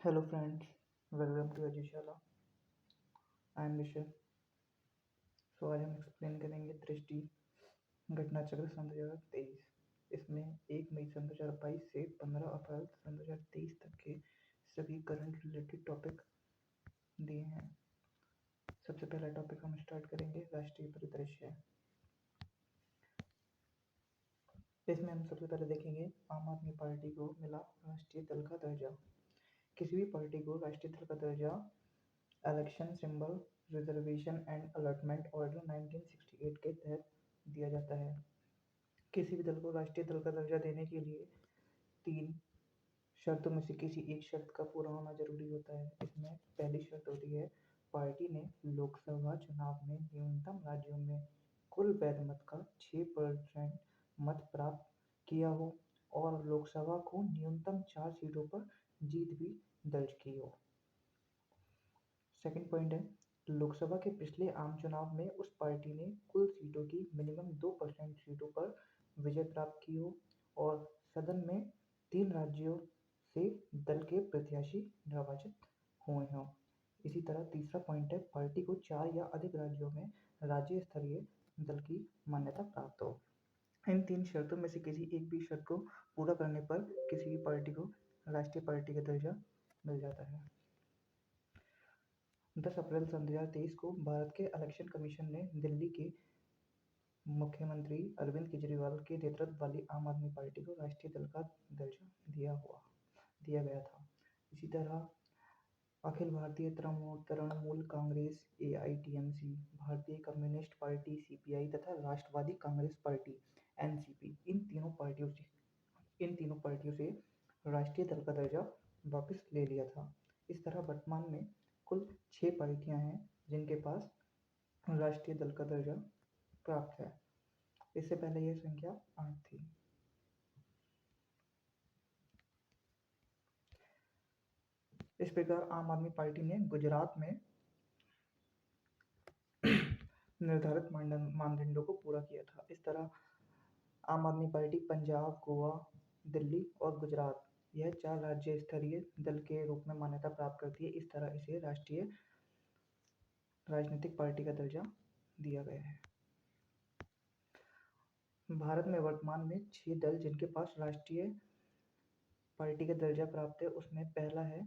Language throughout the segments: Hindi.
Hello friends, welcome to Edushala. I am Vishal. So आज हम एक्सप्लेन करेंगे दृष्टि घटना चक्र सन 2023। इसमें 1 मई सन 2022 से 15 अप्रैल सन 2023 तक के सभी करंट रिलेटेड टॉपिक दिए हैं। सबसे पहला टॉपिक हम स्टार्ट करेंगे राष्ट्रीय परिदृश्य। इसमें हम सबसे पहले देखेंगे आम आदमी पार्टी को मिला राष्ट्रीय दल का दर्जा। किसी भी पार्टी को राष्ट्रीय दल का दर्जा election symbol reservation and allotment order 1968 के तहत दिया जाता है। किसी भी दल को राष्ट्रीय दल का दर्जा देने के लिए 3 शर्तों में से किसी एक शर्त का पूरा होना जरूरी होता है। इसमें पहली शर्त होती है पार्टी ने लोकसभा चुनाव में न्यूनतम राज्यों में कुल वैध मत का 6% मत प्राप्त किया हो और लोकसभा को न्यूनतम 4 सीटों पर जीत भी दर्ज की हो। सेकंड पॉइंट है लोकसभा के पिछले आम चुनाव में उस पार्टी ने कुल सीटों की मिनिमम 2% सीटों पर विजय प्राप्त की हो और सदन में 3 राज्यों से दल के प्रत्याशी निर्वाचित हुए हों। इसी तरह तीसरा पॉइंट है पार्टी को 4 या अधिक राज्यों में राज्य स्तरीय दल की मान्यता प्राप्त हो। इन 3 शर्तों में से किसी एक भी शर्त को पूरा करने पर किसी भी पार्टी को राष्ट्रीय पार्टी का दर्जा मिल जाता है। 10 अप्रैल सन 2023 को भारत के इलेक्शन कमीशन ने दिल्ली के मुख्यमंत्री अरविंद केजरीवाल के नेतृत्व वाली आम आदमी पार्टी को राष्ट्रीय दल का दर्जा दिया गया था। इसी तरह अखिल भारतीय तृणमूल कांग्रेस AITMC, भारतीय कम्युनिस्ट पार्टी CPI तथा राष्ट्रवादी कांग्रेस पार्टी NCP इन तीनों पार्टियों से राष्ट्रीय दल का दर्जा वापस ले लिया था। इस तरह वर्तमान में कुल 6 पार्टियां हैं जिनके पास राष्ट्रीय दल का दर्जा प्राप्त है। इससे पहले यह संख्या 8 थी। इस प्रकार आम आदमी पार्टी ने गुजरात में निर्धारित मानदंडों को पूरा किया था। इस तरह आम आदमी पार्टी पंजाब, गोवा, दिल्ली और गुजरात यह 4 राज्य स्तरीय दल के रूप में मान्यता प्राप्त करती है। इस तरह इसे राष्ट्रीय राजनीतिक पार्टी का दर्जा दिया गया है। भारत में वर्तमान में 6 दल जिनके पास राष्ट्रीय पार्टी का दर्जा प्राप्त है। उसमें पहला है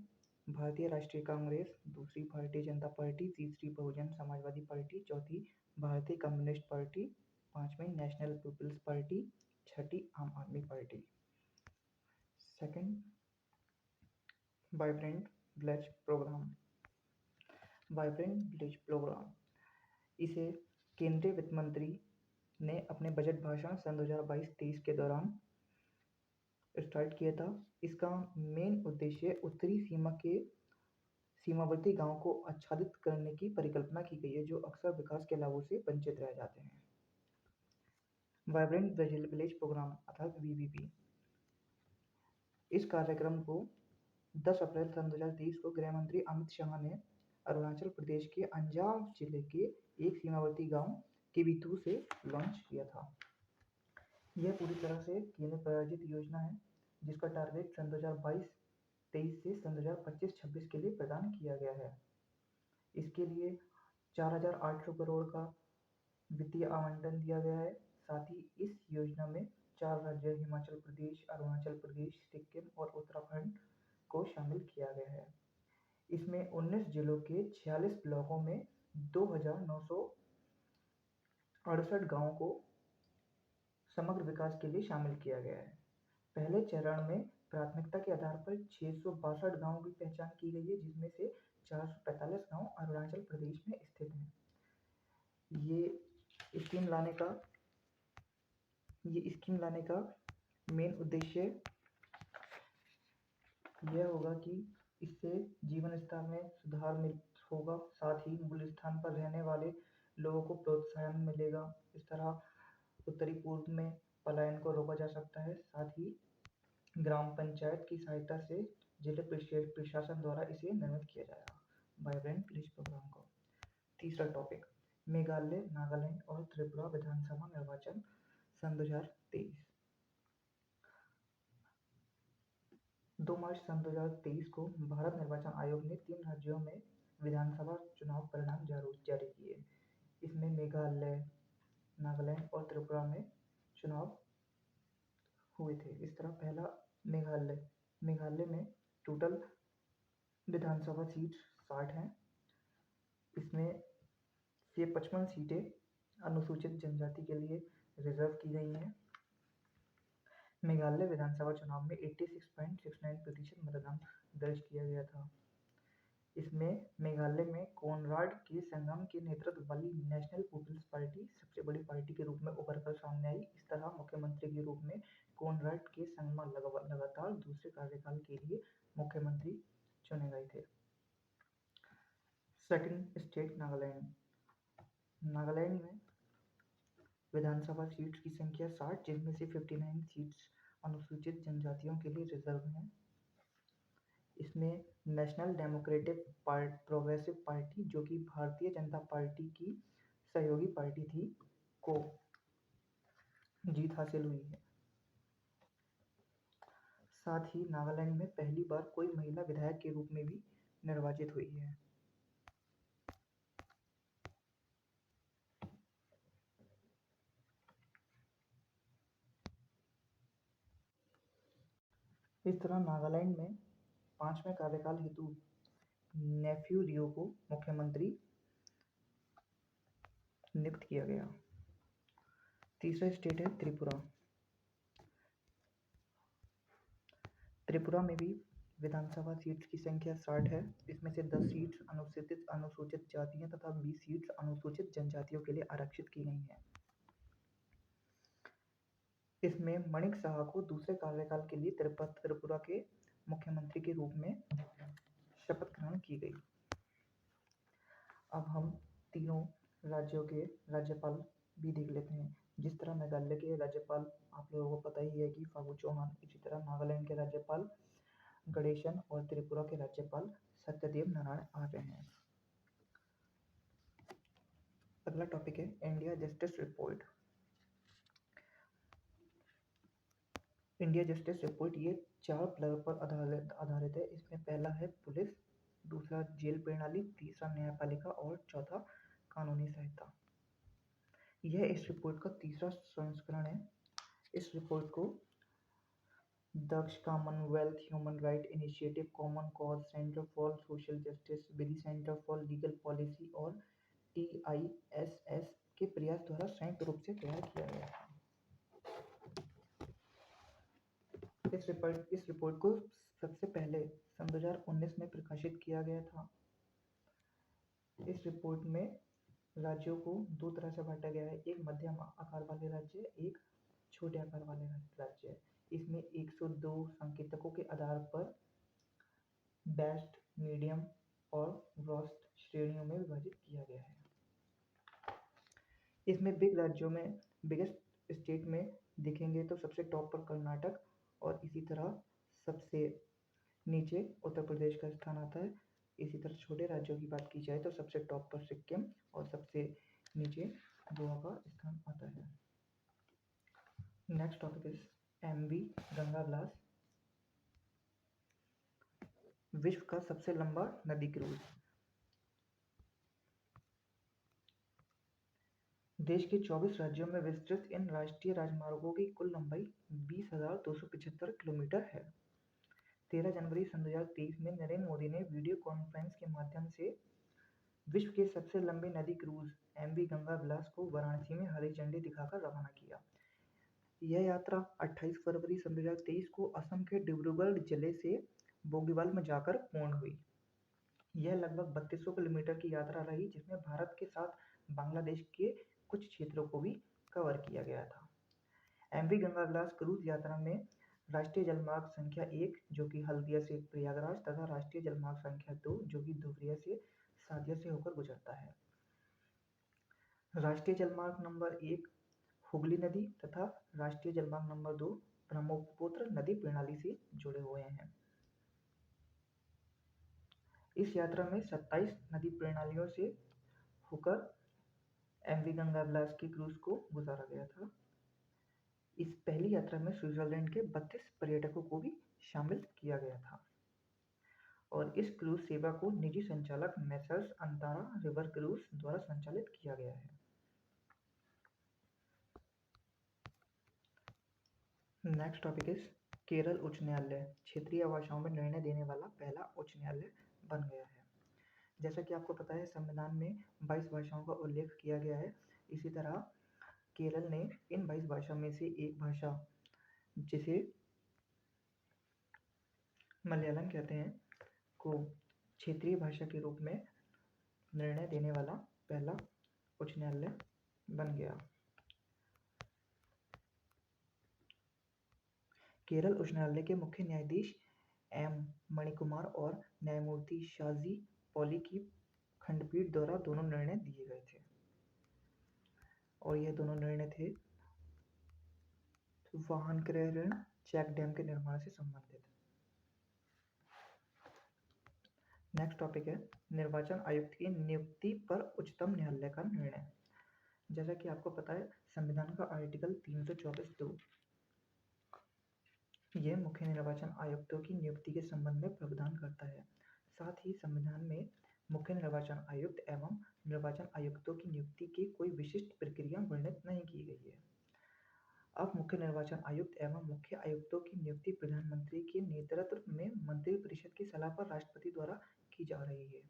भारतीय राष्ट्रीय कांग्रेस, दूसरी भारतीय जनता पार्टी, तीसरी बहुजन समाजवादी पार्टी, चौथी भारतीय कम्युनिस्ट पार्टी, पांचवी नेशनल पीपल्स पार्टी, छठी Aam Aadmi party. Second, vibrant village programme. Vibrant village programme इसे केंद्रीय वित्त मंत्री ने अपने बजट भाषण सन 2022-23 के दौरान स्टार्ट किया था। इसका मेन उद्देश्य उत्तरी सीमा के सीमावर्ती गांवों को आच्छादित करने की परिकल्पना की गई है जो अक्सर विकास के लाभों से वंचित रह जाते हैं। वाइब्रेंट विलेज प्रोग्राम अर्थात VVP इस कार्यक्रम को 10 अप्रैल सन 2023 को गृह मंत्री अमित शाह ने अरुणाचल प्रदेश के अंजाव जिले के एक सीमावर्ती गांव किबिथू से लॉन्च किया था। यह पूरी तरह से केंद्र प्रायोजित योजना है जिसका टारगेट सन 2022-23 से सन 2025-26 के लिए प्रदान किया गया है। इसके लिए 4,800 करोड़ का वित्तीय आवंटन दिया गया है। साथ ही इस योजना में 4 राज्य हिमाचल प्रदेश, अरुणाचल प्रदेश, सिक्किम और उत्तराखंड को शामिल किया गया है। इसमें 19 जिलों के 46 ब्लॉकों में 2,968 गांवों को समग्र विकास के लिए शामिल किया गया है। पहले चरण में प्राथमिकता के आधार पर 662 गांवों की पहचान की गई है जिसमें से 445 गांव अरुणाचल प्रदेश में स्थित हैं। ये स्कीम लाने का मेन उद्देश्य यह होगा कि इससे जीवन स्तर में सुधार होगा। साथ ही मूल स्थान पर रहने वाले लोगों को प्रोत्साहन मिलेगा। इस तरह उत्तरी पूर्व में पलायन को रोका जा सकता है। साथ ही ग्राम पंचायत की सहायता से जिला प्रशासन द्वारा इसे निर्मित किया जाएगा वाइब्रेंट विलेज प्रोग्राम को। तीसरा टॉपिक मेघालय, नागालैंड और त्रिपुरा विधानसभा निर्वाचन सन 2023। 2 मार्च सन 2023 को भारत निर्वाचन आयोग ने 3 राज्यों में विधानसभा चुनाव परिणाम जारी किए। इसमें मेघालय, नागालैंड और त्रिपुरा में चुनाव हुए थे। इस तरह पहला मेघालय में टोटल विधानसभा सीट 60 हैं। इसमें से 55 सीटें अनुसूचित जनजाति के लिए रिजर्व की गई हैं। मेघालय विधानसभा चुनाव में 86.69% मतदान दर्ज किया गया था। इसमें मेघालय में कोनराड के संगम के नेतृत्व वाली नेशनल पीपल्स पार्टी सबसे बड़ी पार्टी के रूप में उभर कर सामने आई। इस तरह मुख्यमंत्री के रूप में कोनराड के संगमा लगातार दूसरे कार्यकाल के लिए मुख्यमंत्री चुने गए थे। सेकंड स्टेट नागालैंड में विधानसभा सीट्स की संख्या 60, जिनमें से 59 सीट्स अनुसूचित जनजातियों के लिए रिजर्व हैं। इसमें नेशनल डेमोक्रेटिक प्रोग्रेसिव पार्टी, जो कि भारतीय जनता पार्टी की सहयोगी पार्टी थी, को जीत हासिल हुई है। साथ ही नागालैंड में पहली बार कोई महिला विधायक के रूप में भी निर्वाचित हुई है। इस तरह नागालैंड में 5वें कार्यकाल हेतु नेफ्यू रियो को मुख्यमंत्री नियुक्त किया गया। तीसरा स्टेट है त्रिपुरा में भी विधानसभा सीट्स की संख्या 60 है। इसमें से 10 सीट्स अनुसूचित जातियों तथा 20 सीट्स अनुसूचित जनजातियों के लिए आरक्षित की गई हैं। इसमें मणिक साहा को दूसरे कार्यकाल के लिए त्रिपुरा के मुख्यमंत्री के रूप में शपथ ग्रहण की गई। अब हम तीनों राज्यों के राज्यपाल भी देख लेते हैं। जिस तरह मेघालय के राज्यपाल आप लोगों को पता ही है कि फागु चौहान, इसी तरह नागालैंड के राज्यपाल गणेशन और त्रिपुरा के राज्यपाल सत्यदेव नारायण आर्य हैं। अगला टॉपिक है India justice report. India justice report ये 4 पिलर पर आधारित है। इसमें पहला है पुलिस, दूसरा जेल प्रणाली, तीसरा न्यायपालिका और चौथा कानूनी सहायता। यह इस रिपोर्ट का तीसरा संस्करण है। इस रिपोर्ट को Daksh Commonwealth human right initiative, common cause, centre for social justice, Vidhi centre for legal policy और TISS के प्रयास द्वारा संयुक्त रूप से तैयार किया गया था। इस रिपोर्ट को सबसे पहले सन 2019 में प्रकाशित किया गया था। इस रिपोर्ट में राज्यों को 2 तरह से बांटा गया है, एक मध्यम आकार वाले राज्य, एक छोटे आकार वाले राज्य। इसमें 102 संकेतकों के आधार पर बेस्ट, मीडियम और वर्स्ट श्रेणियों में विभाजित किया गया है। इसमें बिगेस्ट स्टेट में देखेंगे तो सबसे टॉप पर कर्नाटक और इसी तरह सबसे नीचे उत्तर प्रदेश का स्थान आता है। इसी तरह छोटे राज्यों की बात की जाए तो सबसे टॉप पर सिक्किम और सबसे नीचे गोवा का स्थान आता है। Next topic is MV Ganga Vilas, विश्व का सबसे लंबा नदी क्रूज। देश के 24 राज्यों में विस्तृत इन राष्ट्रीय राजमार्गों की कुल लंबाई 20,275 किलोमीटर है। 13 जनवरी सन 2023 में नरेंद्र मोदी ने वीडियो कॉन्फ्रेंस के माध्यम से विश्व के सबसे लंबे नदी क्रूज MV गंगा विलास को वाराणसी में हरी झंडी दिखाकर रवाना किया। यह यात्रा 28 फरवरी सन 2023 को असम के डिब्रूगढ़ जिले से बोगीबाल में जाकर पूर्ण हुई। यह लगभग 3200 किलोमीटर की यात्रा रही, जिसमें भारत के साथ बांग्लादेश के कुछ क्षेत्रों को भी कवर किया गया था। MV गंगा विलास क्रूज यात्रा में राष्ट्रीय जलमार्ग संख्या 1 जो कि हल्दिया से प्रयागराज तथा राष्ट्रीय जलमार्ग संख्या 2 जो कि धुबरिया से सादिया से होकर गुजरता है। राष्ट्रीय जलमार्ग नंबर 1 हुगली नदी तथा राष्ट्रीय जलमार्ग नंबर 2 ब्रह्मपुत्र नदी प्रणाली से जुड़े हुए हैं। इस यात्रा में 27 नदी प्रणालियों से होकर MV गंगा विलास की क्रूज को गुजारा गया था। इस पहली यात्रा में स्विट्जरलैंड के 32 पर्यटकों को भी शामिल किया गया था और इस क्रूज सेवा को निजी संचालक मैसर्स अंतारा रिवर क्रूज द्वारा संचालित किया गया है। नेक्स्ट टॉपिक इज केरल उच्च न्यायालय क्षेत्रीय भाषाओं में निर्णय देने वाला पहला उच्च न्यायालय बन गया है। जैसा कि आपको पता है संविधान में 22 भाषाओं का उल्लेख किया गया है। इसी तरह केरल ने इन 22 भाषा में से एक भाषा जिसे मलयालम कहते हैं को क्षेत्रीय भाषा के रूप में निर्णय देने वाला पहला उच्च न्यायालय बन गया। केरल उच्च न्यायालय के मुख्य न्यायाधीश एम मणिकुमार और न्यायमूर्ति शाजी पॉली की खंडपीठ द्वारा दोनों निर्णय दिए गए थे और यह दोनों निर्णय थे वाहन क्रय ऋण चेक डैम के निर्माण से संबंधित। नेक्स्ट टॉपिक है निर्वाचन आयुक्त की नियुक्ति पर उच्चतम न्यायालय का निर्णय। जैसा कि आपको पता है संविधान का आर्टिकल 324(2) यह मुख्य निर्वाचन आयुक्तों की नियुक्ति के संबंध में प्रावधान करता है। साथ ही संविधान में मुख्य निर्वाचन आयुक्त एवं निर्वाचन आयुक्तों की नियुक्ति की कोई विशिष्ट प्रक्रिया वर्णित नहीं की गई है। अब मुख्य निर्वाचन आयुक्त एवं मुख्य आयुक्तों की नियुक्ति प्रधानमंत्री के नेतृत्व में मंत्रिपरिषद की सलाह पर राष्ट्रपति द्वारा की जा रही है।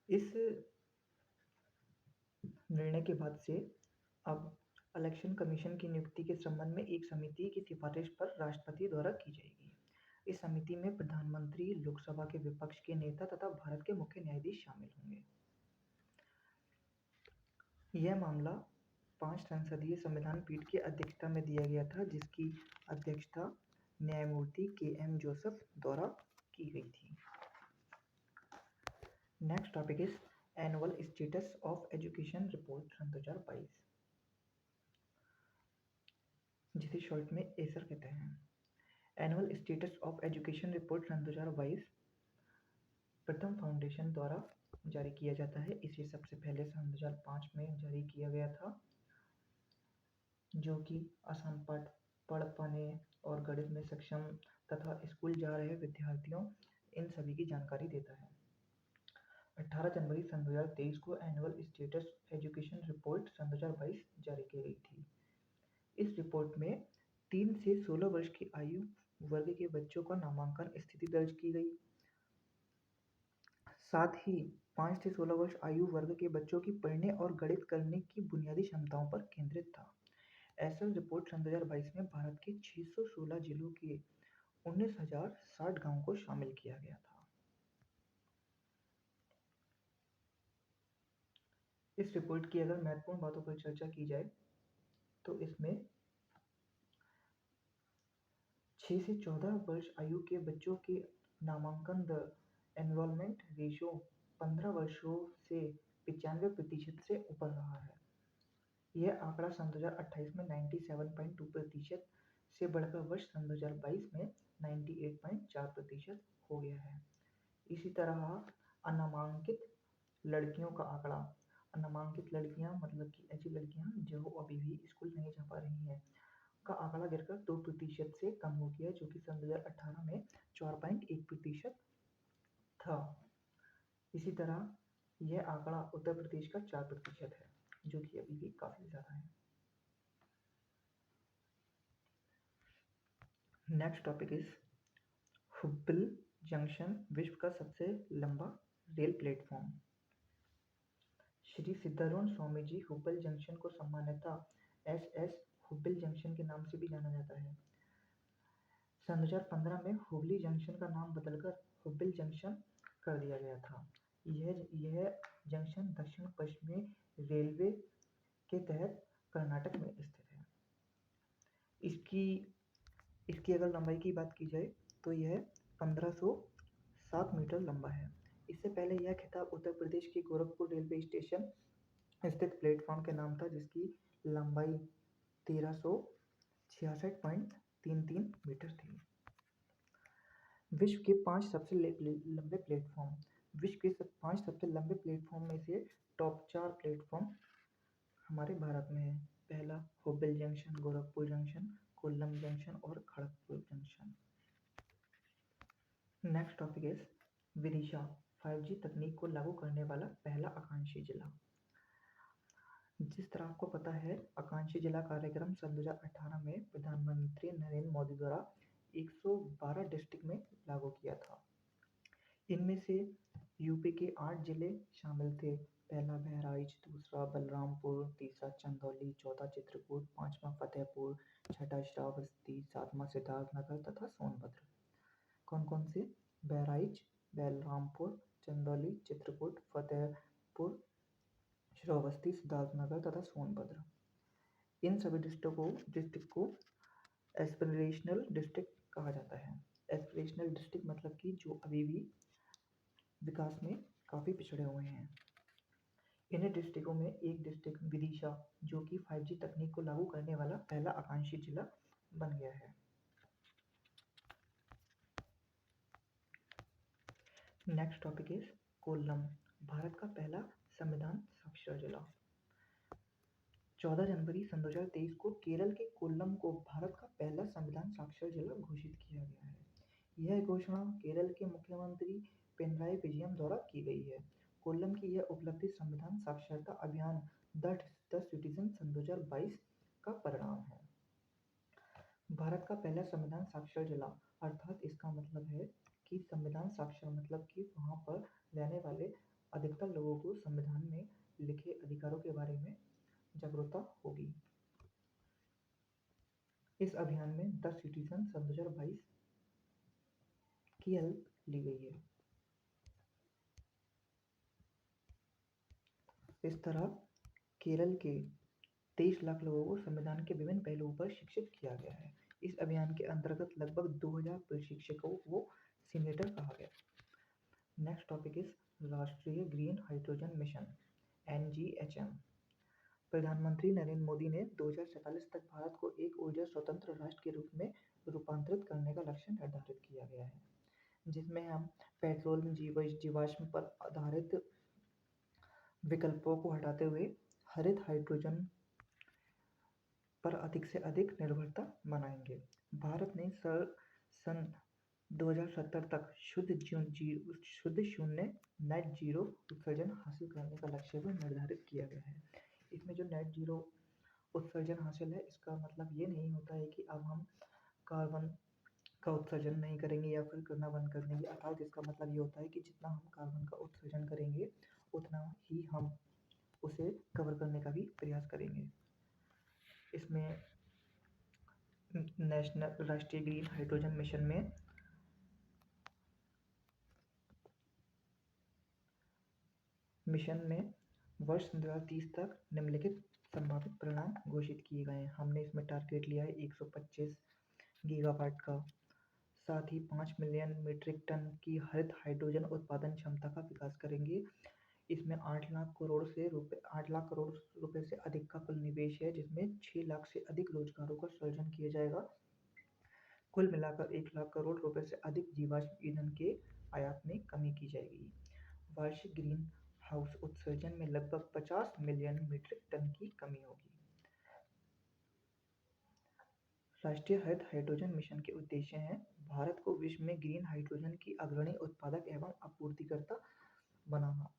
इस निर्णय के बाद से अब इलेक्शन कमीशन की नियुक्ति के संबंध में एक समिति की सिफारिश पर राष्ट्रपति द्वारा की जाएगी। इस समिति में प्रधानमंत्री, लोकसभा के विपक्ष के नेता तथा भारत के मुख्य न्यायाधीश शामिल होंगे। यह मामला 5 संसदीय संविधान पीठ की अध्यक्षता में दिया गया था, जिसकी अध्यक्षता न्यायमूर्ति के.एम. जोसेफ द्वारा की गई थी। Next topic is annual status of education report सन 2022, जिसे शॉर्ट में एसर कहते हैं। Annual status of education report सन 2022 प्रथम फाउंडेशन द्वारा जारी किया जाता है। इसे सबसे पहले सन 2005 में जारी किया गया था, जो कि आसान पाठ पढ़ पाने और गणित में सक्षम तथा स्कूल जा रहे विद्यार्थियों इन सभी की जानकारी देता है। 18 जनवरी सन 2023 को एनुअल स्टेटस एजुकेशन रिपोर्ट सन 2022 जारी की गई थी। इस रिपोर्ट में 3 से 16 वर्ष की आयु वर्ग के बच्चों का नामांकन स्थिति दर्ज की गई। साथ ही 5 से 16 वर्ष आयु वर्ग के बच्चों की पढ़ने और गणित करने की बुनियादी क्षमताओं पर केंद्रित था। एसएल रिपोर्ट सन 2022 में भारत के 616 जिलों के 19,060 गांवों को शामिल किया गया था। इस रिपोर्ट की अगर महत्वपूर्ण बातों पर चर्चा की जाए तो इसमें 6 से 14 वर्ष आयु के बच्चों के नामांकन दर एनरोलमेंट रेशियो 15 वर्षों से 95% से ऊपर रहा है। यह आंकड़ा सन 2028 में 97.2% से बढ़कर वर्ष सन 2022 में 98.4% हो गया है। इसी तरह अनामांकित लड़कियों का आंकड़ा, अनामांकित लड़कियां मतलब कि ऐसी लड़कियां जो अभी भी स्कूल नहीं जा पा रही हैं, का आंकड़ा गिरकर 2% से कम हो गया, जो कि सन 2018 में 4.1% था। इसी तरह यह आंकड़ा उत्तर प्रदेश का 4% है, जो कि अभी भी काफी ज्यादा है। नेक्स्ट टॉपिक इज हुब्बल जंक्शन विश्व का सबसे लंबा rail platform. Shri Siddharudha Swami ji हुब्बल junction को सामान्यतः एस हुब्बल जंक्शन के नाम से भी जाना जाता है। सन 2015 में हुबली जंक्शन का नाम बदलकर हुब्बल जंक्शन कर दिया गया था। यह जंक्शन दक्षिण पश्चिमी रेलवे के तहत कर्नाटक में स्थित है। इसकी अगर लंबाई की बात की जाए तो यह 1507 मीटर लंबा है। इससे पहले यह खिताब उत्तर प्रदेश के गोरखपुर रेलवे स्टेशन स्थित प्लेटफॉर्म के नाम था, जिसकी लंबाई 1366.33 मीटर थी। विश्व के 5 सबसे लंबे प्लेटफॉर्म। विश्व के 5 सबसे लंबे प्लेटफॉर्म में से टॉप 4 प्लेटफॉर्म हमारे भारत में है। पहला Hubballi junction, Gorakhpur junction, Kollam junction और Kharagpur junction. Next topic is Vidisha 5G तकनीक को लागू करने वाला पहला आकांक्षी जिला। जिस तरह आपको पता है, आकांक्षी जिला कार्यक्रम सन 2018 में प्रधानमंत्री नरेंद्र मोदी द्वारा 112 डिस्ट्रिक्ट में लागू किया था। इनमें से यूपी के 8 जिले शामिल थे। पहला बहराइच, दूसरा बलरामपुर, तीसरा चंदौली, चौथा चित्रकूट, पांचवा फतेहपुर, छठा श्रावस्ती, सातवां सिद्धार्थनगर तथा सोनभद्र। कौन कौन से? बहराइच, बलरामपुर, चंदौली, चित्रकूट, फतेहपुर, श्रावस्ती, सिद्धार्थनगर तथा सोनभद्र। इन सभी डिस्ट्रिक्ट को एस्पिरेशनल डिस्ट्रिक्ट कहा जाता है। एस्पिरेशनल डिस्ट्रिक्ट मतलब कि जो अभी भी विकास में काफ़ी पिछड़े हुए हैं। इन डिस्ट्रिक्टों में एक डिस्ट्रिक्ट विदिशा, जो कि 5G तकनीक को लागू करने वाला पहला आकांक्षी जिला बन गया है। Next topic is Kollam, Bharat का पहला संविधान साक्षर जिला। 14 जनवरी सन 2023 को केरल के कोल्लम को भारत का पहला संविधान साक्षर जिला घोषित किया गया है। यह घोषणा केरल के मुख्यमंत्री पिनराई विजयन द्वारा की गई है। कोल्लम की यह उपलब्धि संविधान साक्षरता अभियान द सिटीजन सन 2022 का परिणाम है। भारत का पहला संविधान साक्षर जिला अर्थात इसका मतलब है कि संविधान साक्षर मतलब कि वहाँ पर रहने वाले अधिकतर लोगों को संविधान में लिखे अधिकारों के बारे में जागरूकता होगी। इस अभियान में द सिटीजन सन 2022 की हेल्प ली गई है। इस तरह केरल के 23 लाख लोगों को संविधान के विभिन्न पहलुओं पर शिक्षित किया गया है। इस अभियान के अंतर्गत लगभग 2000 प्रशिक्षकों को सीनेटर कहा गया। नेक्स्ट टॉपिक इज राष्ट्रीय ग्रीन हाइड्रोजन मिशन NGHM। प्रधानमंत्री नरेंद्र मोदी ने 2047 तक भारत को एक ऊर्जा स्वतंत्र राष्ट्र के रूप में रूपांतरित करने का लक्ष्य निर्धारित किया गया है, जिसमें हम पेट्रोल जीवाश्म पर आधारित विकल्पों को हटाते हुए हरित हाइड्रोजन पर अधिक से अधिक निर्भरता बनाएंगे। भारत ने सन 2070 तक शुद्ध शून्य नेट जीरो उत्सर्जन हासिल करने का लक्ष्य भी निर्धारित किया गया है। इसमें जो नेट जीरो उत्सर्जन हासिल है, इसका मतलब ये नहीं होता है कि अब हम कार्बन का उत्सर्जन नहीं करेंगे या फिर करना बंद कर देंगे। अर्थात इसका मतलब ये होता है कि जितना हम कार्बन का उत्सर्जन करेंगे उतना ही हम उसे कवर करने का भी प्रयास करेंगे। इसमें नेशनल राष्ट्रीय ग्रीन हाइड्रोजन मिशन में वर्ष 2030 तक निम्नलिखित संभावित परिणाम घोषित किए गए हैं। हमने इसमें टारगेट लिया है 125 गीगावाट का, साथ ही 5 मिलियन मीट्रिक टन की हरित हाइड्रोजन उत्पादन क्षमता का विकास करेंगे। इसमें 8 लाख करोड़ रुपए से अधिक का कुल निवेश है, जिसमें 6 लाख से अधिक रोजगारों का सृजन किया जाएगा। कुल मिलाकर 1 लाख करोड़ रुपए से अधिक जीवाश्म ईंधन के आयात में कमी की जाएगी। वार्षिक ग्रीन हाउस उत्सर्जन में लगभग 50 मिलियन मीट्रिक टन की कमी होगी। राष्ट्रीय हरित हाइड्रोजन मिशन के उद्देश्य हैं भारत को विश्व में ग्रीन हाइड्रोजन की अग्रणी उत्पादक एवं आपूर्तिकर्ता बनाना,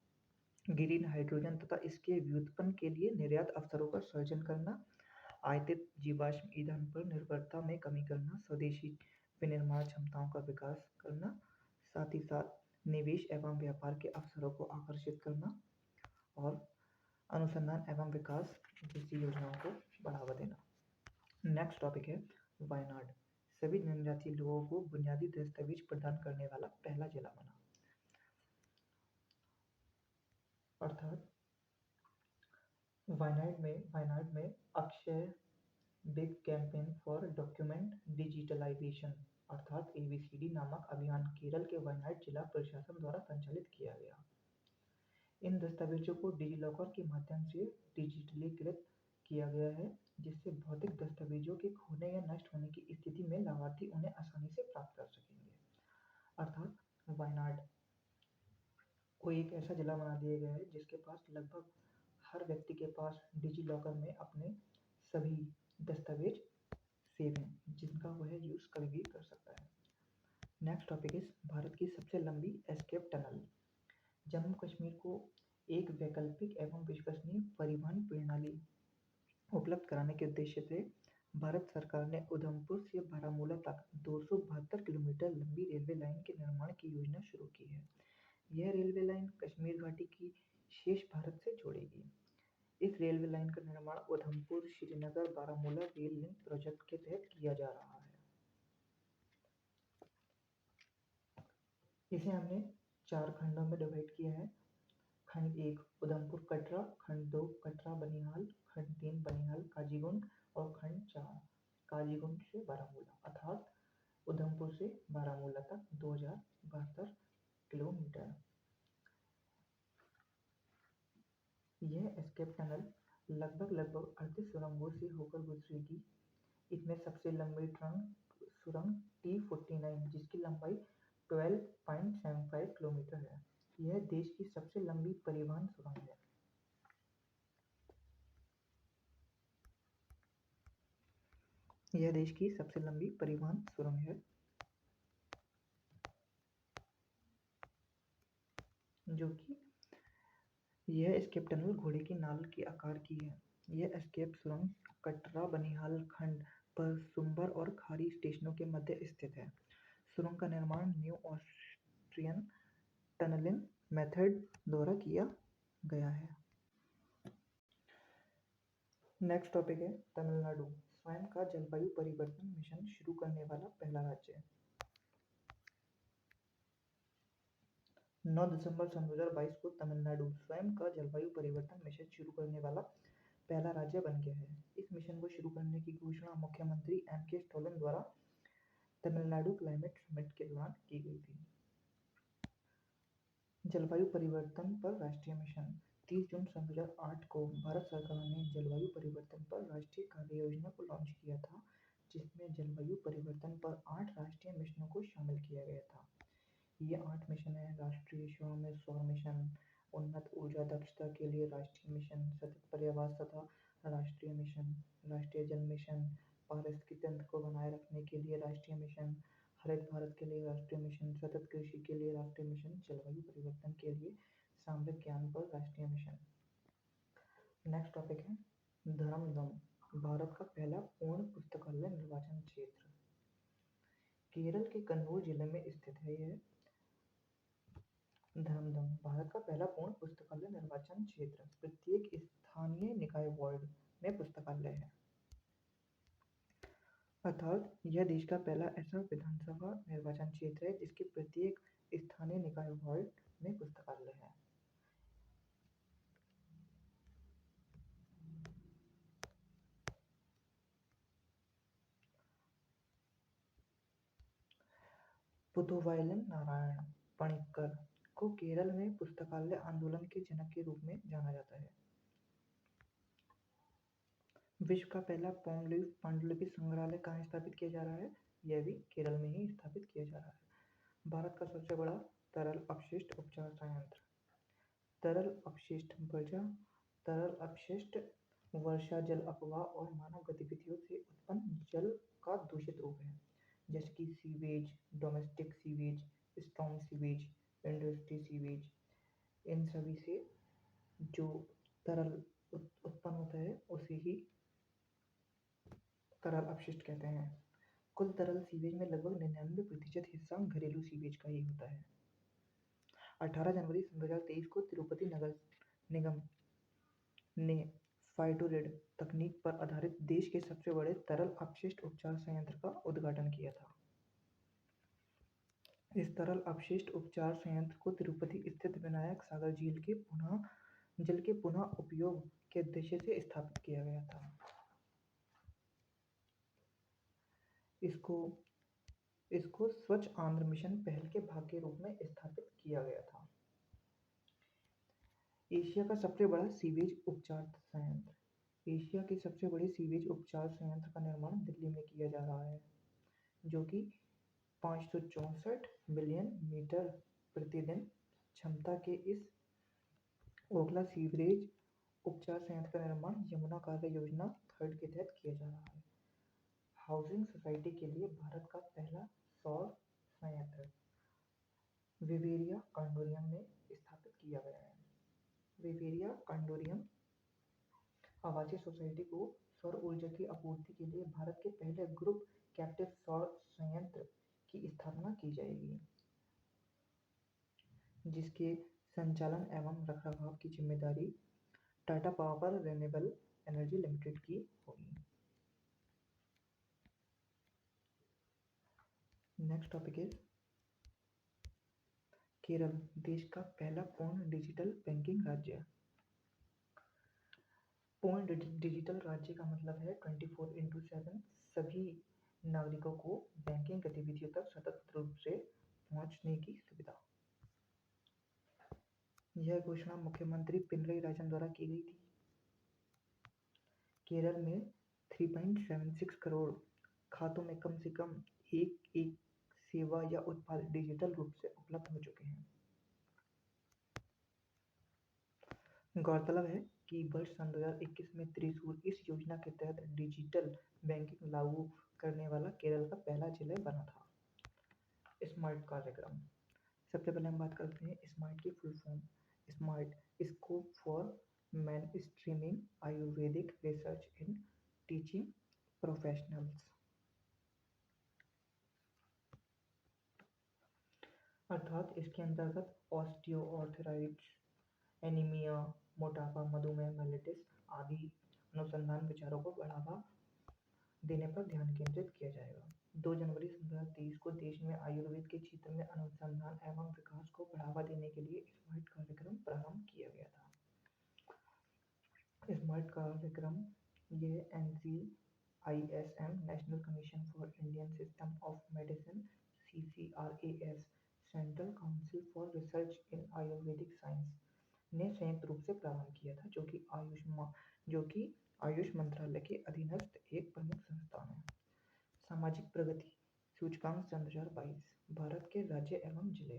ग्रीन हाइड्रोजन तथा इसके व्युत्पन्न के लिए निर्यात अवसरों का सृजन करना, आयातित जीवाश्म ईंधन पर निर्भरता में कमी करना, स्वदेशी विनिर्माण क्षमताओं का विकास करना, साथ ही साथ निवेश एवं व्यापार के अवसरों को आकर्षित करना और अनुसंधान एवं विकास जैसी योजनाओं को बढ़ावा देना। नेक्स्ट टॉपिक है वायनाड, सभी जनजातीय लोगों को बुनियादी दस्तावेज प्रदान करने वाला पहला जिला बना। अर्थात वायनाड में Akshaya big campaign for document digitalisation अर्थात ABCD नामक अभियान केरल के वायनाड जिला प्रशासन द्वारा संचालित किया गया। इन दस्तावेजों को डिजिलॉकर के माध्यम से डिजिटलीकृत किया गया है, जिससे भौतिक दस्तावेजों के खोने या नष्ट होने की स्थिति में लाभार्थी उन्हें आसानी से प्राप्त कर सकेंगे। अर्थात वायनाड को एक ऐसा जिला बना दिया गया है जिसके पास लगभग हर व्यक्ति के पास डिजिलॉकर में अपने सभी दस्तावेज सेफ हैं, जिनका वह यूज़ कभी भी कर सकता है। नेक्स्ट टॉपिक इज भारत की सबसे लंबी एस्केप टनल। जम्मू कश्मीर को एक वैकल्पिक एवं विश्वसनीय परिवहन प्रणाली उपलब्ध कराने के उद्देश्य से भारत सरकार ने उधमपुर से बारामूला तक 272 किलोमीटर लंबी रेलवे लाइन के निर्माण की योजना शुरू की है। यह रेलवे लाइन कश्मीर घाटी की शेष भारत से जोड़ेगी। इस रेलवे लाइन का निर्माण Udhampur Srinagar Baramulla rail link project के तहत किया जा रहा है। इसे हमने 4 खंडों में डिवाइड किया है। खंड 1 उधमपुर कटरा, खंड 2 कटरा बनिहाल, खंड 3 बनिहाल काजीगुंड और खंड 4 काजीगुंड से बारामूला, अर्थात उधमपुर से बारामूला तक 2072 किलोमीटर। यह एस्केप टनल लगभग 38 सुरंगों से होकर गुजरेगी। इसमें सबसे लंबी सुरंग T49 जिसकी लंबाई 12.75 किलोमीटर है। यह देश की सबसे लंबी परिवहन सुरंग है। यह देश की सबसे लंबी परिवहन सुरंग है, जो कि यह एस्केप टनल घोड़े की नाल के आकार की है। यह एस्केप सुरंग कटरा बनिहाल खंड पर सुंबर और खारी स्टेशनों के मध्य स्थित है। सुरंग का निर्माण न्यू ऑस्ट्रियन टनलिंग मेथड द्वारा किया गया है। नेक्स्ट टॉपिक है तमिलनाडु, स्वयं का जलवायु परिवर्तन मिशन शुरू करने वाला पहला राज्य। 9 दिसंबर सन 2022 को तमिलनाडु स्वयं का जलवायु परिवर्तन मिशन शुरू करने वाला पहला राज्य बन गया है। इस मिशन को शुरू करने की घोषणा मुख्यमंत्री M.K. स्टालिन द्वारा तमिलनाडु क्लाइमेट समिट के दौरान की गई थी। जलवायु परिवर्तन पर राष्ट्रीय मिशन। 30 जून सन 2008 को भारत सरकार ने जलवायु परिवर्तन पर राष्ट्रीय कार्य योजना को लॉन्च किया था, जिसमें जलवायु परिवर्तन पर 8 राष्ट्रीय मिशनों को शामिल किया गया था। ये 8 मिशन हैं: राष्ट्रीय सौर मिशन, उन्नत ऊर्जा दक्षता के लिए राष्ट्रीय मिशन, सतत पर्यावरण तथा राष्ट्रीय मिशन, राष्ट्रीय जल मिशन, पारिस्थितिकी तंत्र को बनाए रखने के लिए राष्ट्रीय मिशन, हरित भारत के लिए राष्ट्रीय मिशन, सतत कृषि के लिए राष्ट्रीय मिशन, जलवायु परिवर्तन के लिए सामरिक ज्ञान पर राष्ट्रीय मिशन। नेक्स्ट टॉपिक है धर्मदम, भारत का पहला पूर्ण पुस्तकालय निर्वाचन क्षेत्र। केरल के कन्नूर जिले में स्थित है यह धर्मदम, भारत का पहला पूर्ण पुस्तकालय निर्वाचन क्षेत्र। प्रत्येक स्थानीय निकाय वार्ड में पुस्तकालय है, अर्थात यह देश का पहला ऐसा विधानसभा निर्वाचन क्षेत्र है जिसके प्रत्येक स्थानीय निकाय वार्ड में पुस्तकालय है। पुथुवाइलन नारायण पणिक्कर को केरल में पुस्तकालय आंदोलन के जनक के रूप में जाना जाता है। विश्व का पहला पांडुलिपि संग्रहालय कहाँ स्थापित किया जा रहा है? यह भी केरल में ही स्थापित किया जा रहा है। भारत का सबसे बड़ा तरल अपशिष्ट उपचार संयंत्र। तरल अपशिष्ट वर्षा जल अपवाह और मानव गतिविधियों से उत्पन्न जल का दूषित रूप है, जैसे कि sewage, domestic sewage, storm sewage, industry sewage. इन सभी से जो तरल उत्पन्न होता है उसे ही तरल अपशिष्ट कहते हैं। कुल तरल सीवेज में लगभग 99% हिस्सा घरेलू सीवेज का ही होता है। 18 जनवरी 2023 को तिरुपति नगर निगम ने फाइटोरेड तकनीक पर आधारित देश के सबसे बड़े तरल अपशिष्ट उपचार संयंत्र का उद्घाटन किया था। इस तरल अपशिष्ट उपचार संयंत्र को तिरुपति स्थित विनायक सागर जल के पुनः उपयोग के उद्देश्य से स्थापित किया गया था। इसको स्वच्छ आंध्र मिशन पहल के भाग के रूप में स्थापित किया गया था। एशिया का सबसे बड़ा सीवेज उपचार संयंत्र। एशिया के सबसे बड़े सीवेज उपचार संयंत्र का निर्माण दिल्ली में किया जा रहा है, जो कि 564 बिलियन लीटर प्रतिदिन क्षमता के इस ओखला सीवरेज उपचार संयंत्र का निर्माण यमुना कार्य योजना 3 के तहत किया जा रहा है। हाउसिंग सोसाइटी के लिए भारत का पहला सौर संयंत्र विवेरिया कंडोरियम में स्थापित किया गया है। विवेरिया कंडोरियम आवासीय सोसाइटी को सौर ऊर्जा की आपूर्ति के लिए भारत के पहले ग्रुप कैप्टिव सौर संयंत्र की स्थापना की जाएगी, जिसके संचालन एवं रखरखाव की जिम्मेदारी Tata power renewable energy limited की होगी। नेक्स्ट टॉपिक इज केरल, देश का पहला पूर्ण डिजिटल बैंकिंग राज्य। पूर्ण डिजिटल राज्य का मतलब है 24/7 सभी नागरिकों को बैंकिंग गतिविधियों तक सतत रूप से पहुंचने की सुविधा। यह घोषणा मुख्यमंत्री पिनरई राजन द्वारा की गई थी। केरल में 3.76 करोड़ खातों में कम से कम एक सेवा या उत्पाद डिजिटल रूप से उपलब्ध हो चुके हैं। गौरतलब है कि वर्ष सन 2021 में त्रिशूर इस योजना के तहत डिजिटल बैंकिंग लागू करने वाला केरल का पहला जिला बना था। स्मार्ट कार्यक्रम, सबसे पहले हम बात करते हैं स्मार्ट की full form. Smart, scope for mainstreaming ayurvedic research in teaching professionals. अर्थात इसके अंतर्गत ऑस्टियोआर्थराइटिस, एनीमिया, मोटापा, मधुमेह, मेलिटिस आदि अनुसंधान विचारों को बढ़ावा देने पर ध्यान केंद्रित किया जाएगा। 2 जनवरी 2023 को देश में आयुर्वेद के क्षेत्र में अनुसंधान एवं विकास को बढ़ावा देने के लिए स्मार्ट कार्यक्रम प्रारंभ किया गया था। स्मार्ट कार्यक्रम ये NCISM national commission for Indian system of medicine CCRAS central council for research in Ayurvedic science ने संयुक्त रूप से प्रारंभ किया था, जो कि आयुष मंत्रालय के अधीनस्थ एक प्रमुख संस्थान है। सामाजिक प्रगति सूचकांक 2022, भारत के राज्य एवं जिले।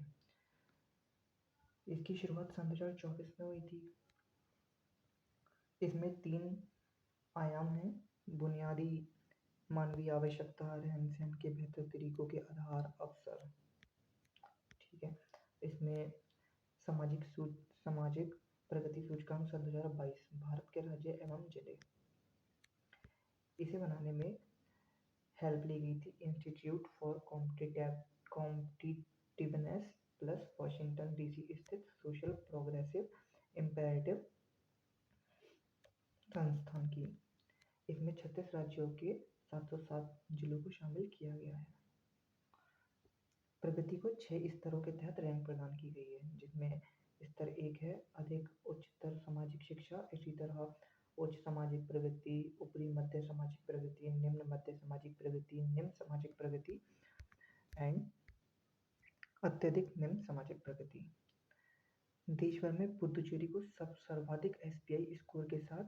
इसकी शुरुआत 2024 में हुई थी। इसमें 3 आयाम हैं: बुनियादी मानवीय आवश्यकता, रहन सहन के बेहतर तरीकों के आधार, अवसर। ठीक है, इसमें सामाजिक प्रगति सूचकांक 2022, भारत के राज्य एवं जिले। इसे बनाने में हेल्प ली गई थी institute for competitiveness plus Washington DC स्थित सोशल प्रोग्रेसिव इम्पेरेटिव संस्थान की। इसमें 36 राज्यों के 707 जिलों को शामिल किया गया है। प्रगति को 6 स्तरों के तहत रैंक प्रदान की गई है, जिसमें स्तर 1 है अधिक उच्चतर सामाजिक शिक्षा, इसी तरह उच्च सामाजिक प्रगति, ऊपरी मध्य सामाजिक प्रगति, निम्न मध्य सामाजिक प्रगति, निम्न सामाजिक प्रगति एंड अत्यधिक निम्न सामाजिक प्रगति। देश भर में पुदुचेरी को सर्वाधिक SPI स्कोर के साथ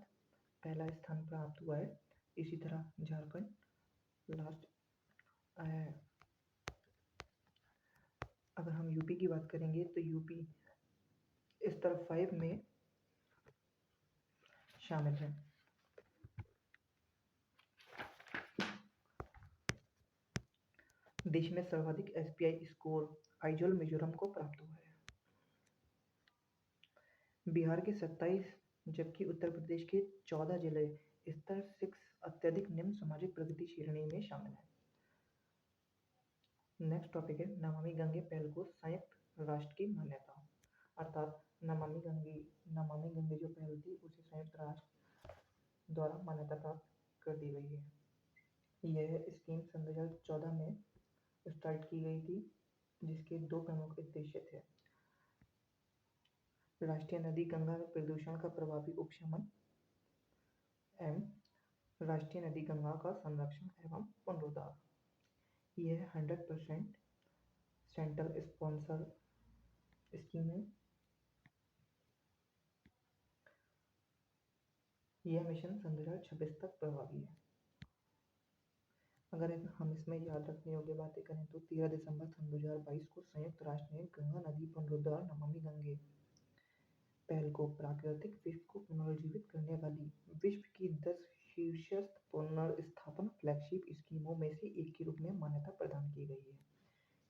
पहला स्थान प्राप्त हुआ है। इसी तरह झारखंड लास्ट। अगर हम यूपी की बात करेंगे तो यूपी स्तर 5 में शामिल है। देश में सर्वाधिक SPI स्कोर आइजोल मिजोरम को प्राप्त हुआ है। बिहार के 27 जबकि उत्तर प्रदेश के 14 जिले स्तर 6 अत्यधिक निम्न सामाजिक प्रगति श्रेणी में शामिल है। नेक्स्ट टॉपिक है नमामि गंगे पहल को संयुक्त राष्ट्र की मान्यता। अर्थात नमामि गंगे जो पहल थी उसे संयुक्त राष्ट्र द्वारा मान्यता प्राप्त कर दी गई है। यह स्कीम सन 2014 में स्टार्ट की गई थी, जिसके 2 प्रमुख उद्देश्य थे: राष्ट्रीय नदी गंगा में प्रदूषण का प्रभावी उपशमन एवं राष्ट्रीय नदी गंगा का संरक्षण एवं पुनरुद्धार। यह 100% सेंट्रल स्पॉन्सर स्कीम है। यह मिशन सन 2026 तक प्रभावी है। अगर हम इसमें याद रखने योग्य बातें करें तो 13 दिसंबर सन 2022 को संयुक्त राष्ट्र ने गंगा नदी पुनरुद्धार नमामि गंगे पहल को प्राकृतिक विश्व को पुनर्जीवित करने वाली विश्व की 10 शीर्षस्थ पुनर्स्थापन फ्लैगशिप स्कीमों में से एक के रूप में मान्यता प्रदान की गई है।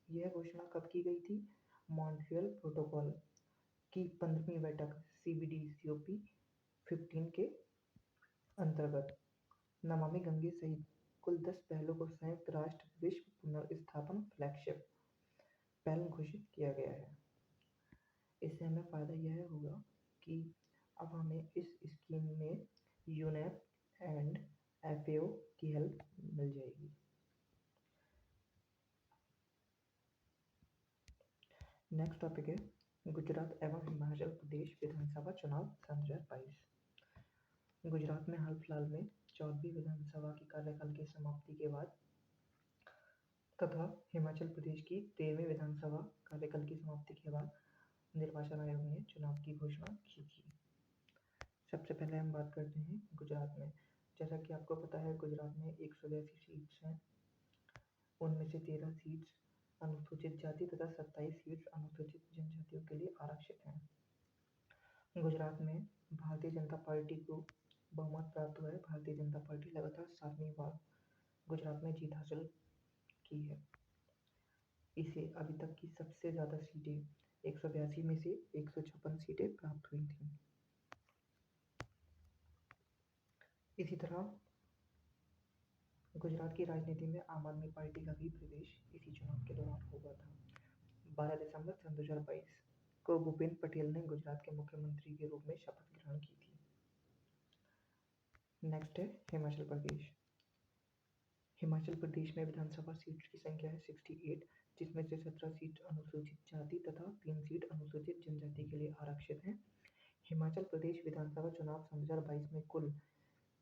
यह घोषणा कब की गई थी? मॉन्ट्रियल प्रोटोकॉल की 15वीं बैठक CBDCOP 15 के अंतर्गत नमामि गंगे सहित कुल 10 पहलों को संयुक्त राष्ट्र विश्व पुनर्स्थापन फ्लैगशिप पहल घोषित किया गया है। इससे हमें फ़ायदा यह होगा कि अब हमें इस स्कीम में यूनेप एंड FAO की हेल्प मिल जाएगी। नेक्स्ट टॉपिक है गुजरात एवं हिमाचल प्रदेश विधानसभा चुनाव सन 2022। गुजरात में हाल फिलहाल में 14वीं विधानसभा की कार्यकाल की समाप्ति के बाद तथा हिमाचल प्रदेश की 13वीं विधानसभा कार्यकाल की समाप्ति के बाद निर्वाचन आयोग ने चुनाव की घोषणा की थी। सबसे पहले हम बात करते हैं गुजरात में। जैसा कि आपको पता है गुजरात में 182 सीट्स हैं, उनमें से 13 सीट्स अनुसूचित जाति तथा 27 सीट्स अनुसूचित जनजातियों के लिए आरक्षित हैं। गुजरात में भारतीय जनता पार्टी को बहुमत प्राप्त हुआ है। भारतीय जनता पार्टी लगातार 7वीं बार गुजरात में जीत हासिल की है। इसे अभी तक की सबसे ज़्यादा सीटें 182 में से 156 सीटें प्राप्त हुई थीं। इसी तरह गुजरात की राजनीति में आम आदमी पार्टी का भी प्रवेश इसी चुनाव के दौरान हुआ था। 12 दिसंबर सन 2022 को भूपेंद्र पटेल ने गुजरात के मुख्यमंत्री के रूप में शपथ ग्रहण की थी। नेक्स्ट है हिमाचल प्रदेश। हिमाचल प्रदेश में विधानसभा सीट्स की संख्या है 68, जिसमें से 17 सीट अनुसूचित जाति तथा 3 सीट अनुसूचित जनजाति के लिए आरक्षित हैं। हिमाचल प्रदेश विधानसभा चुनाव सन 2022 में कुल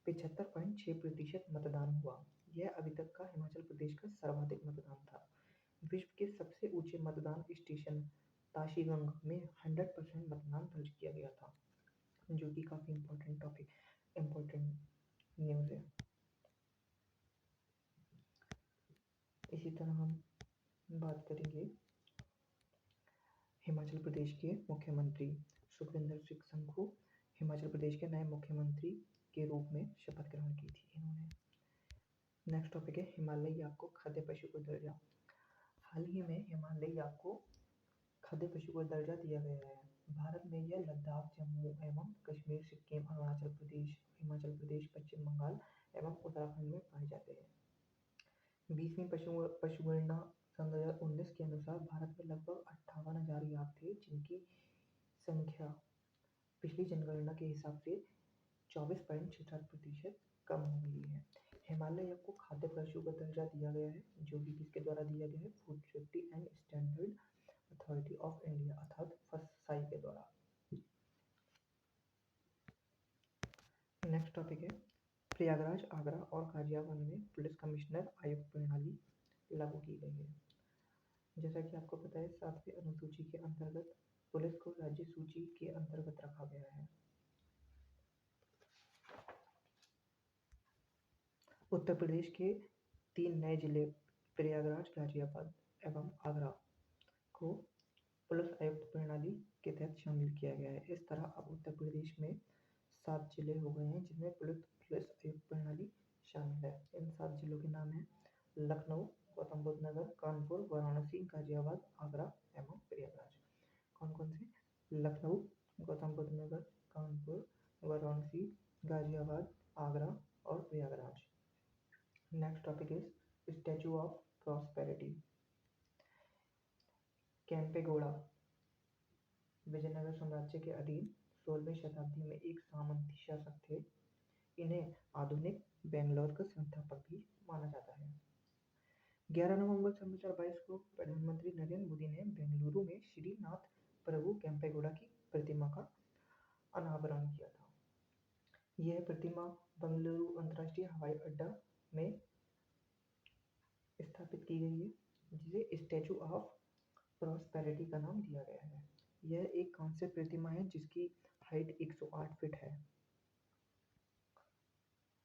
75.6% मतदान हुआ। यह अभी तक का हिमाचल प्रदेश का सर्वाधिक मतदान था। विश्व के सबसे ऊंचे मतदान स्टेशन ताशीगंग में 100% मतदान दर्ज किया गया था, जो कि काफ़ी इम्पोर्टेंट न्यूज़ है। इसी तरह हम बात करेंगे हिमाचल प्रदेश के मुख्यमंत्री सुखविंदर सिंह सुक्खू हिमाचल प्रदेश के नए मुख्यमंत्री के रूप में शपथ ग्रहण की थी इन्होंने। नेक्स्ट टॉपिक है हिमालयी याक को खाद्य पशु को दर्जा। हाल ही में हिमालयी याक को खाद्य पशु को दर्जा दिया गया है। भारत में यह लद्दाख, जम्मू एवं कश्मीर, सिक्किम, अरुणाचल प्रदेश, हिमाचल प्रदेश, पश्चिम बंगाल एवं उत्तराखंड में पाए जाते हैं। 20वीं पशुगणना सन 2019 के अनुसार भारत में लगभग 58,000 याक थे, जिनकी संख्या पिछली जनगणना के हिसाब से 24.67% कम हो गई है। हिमालय याक को खाद्य पशु का दर्जा दिया गया है, जो कि किसके द्वारा दिया गया है? Food safety and standard authority of India अर्थात फसाई के द्वारा। नेक्स्ट टॉपिक है प्रयागराज, आगरा और गाजियाबाद में पुलिस कमिश्नर आयुक्त प्रणाली लागू की गई है। जैसा कि आपको पता है 7वीं अनुसूची के अंतर्गत पुलिस को राज्य सूची के अंतर्गत रखा गया है। उत्तर प्रदेश के 3 नए जिले प्रयागराज, गाजियाबाद एवं आगरा को पुलिस आयुक्त प्रणाली के तहत शामिल किया गया है। इस तरह अब उत्तर प्रदेश में 7 जिले हो गए हैं जिनमें पुलिस आयुक्त प्रणाली शामिल है। इन 7 जिलों के नाम हैं लखनऊ, गौतम बुद्ध नगर, कानपुर, वाराणसी, गाजियाबाद, आगरा एवं प्रयागराज। कौन कौन से? लखनऊ, गौतम बुद्ध नगर, कानपुर, वाराणसी, गाजियाबाद, आगरा और Prayagraj. Next topic is statue of prosperity. Kempegowda Vijayanagara साम्राज्य के अधीन 16वीं शताब्दी में एक सामंती शासक थे। इन्हें आधुनिक बेंगलोर का संस्थापक भी माना जाता है। 11 नवंबर सन 2022 को प्रधानमंत्री नरेंद्र मोदी ने बेंगलुरु में श्रीनाथ प्रभु कैंपेगौड़ा की प्रतिमा का अनावरण किया था। यह प्रतिमा बेंगलुरु अंतर्राष्ट्रीय हवाई अड्डा में स्थापित की गई है, जिसे स्टैचू ऑफ प्रॉस्पेरिटी का नाम दिया गया है। यह एक कांस्य प्रतिमा है जिसकी हाइट 108 फीट है।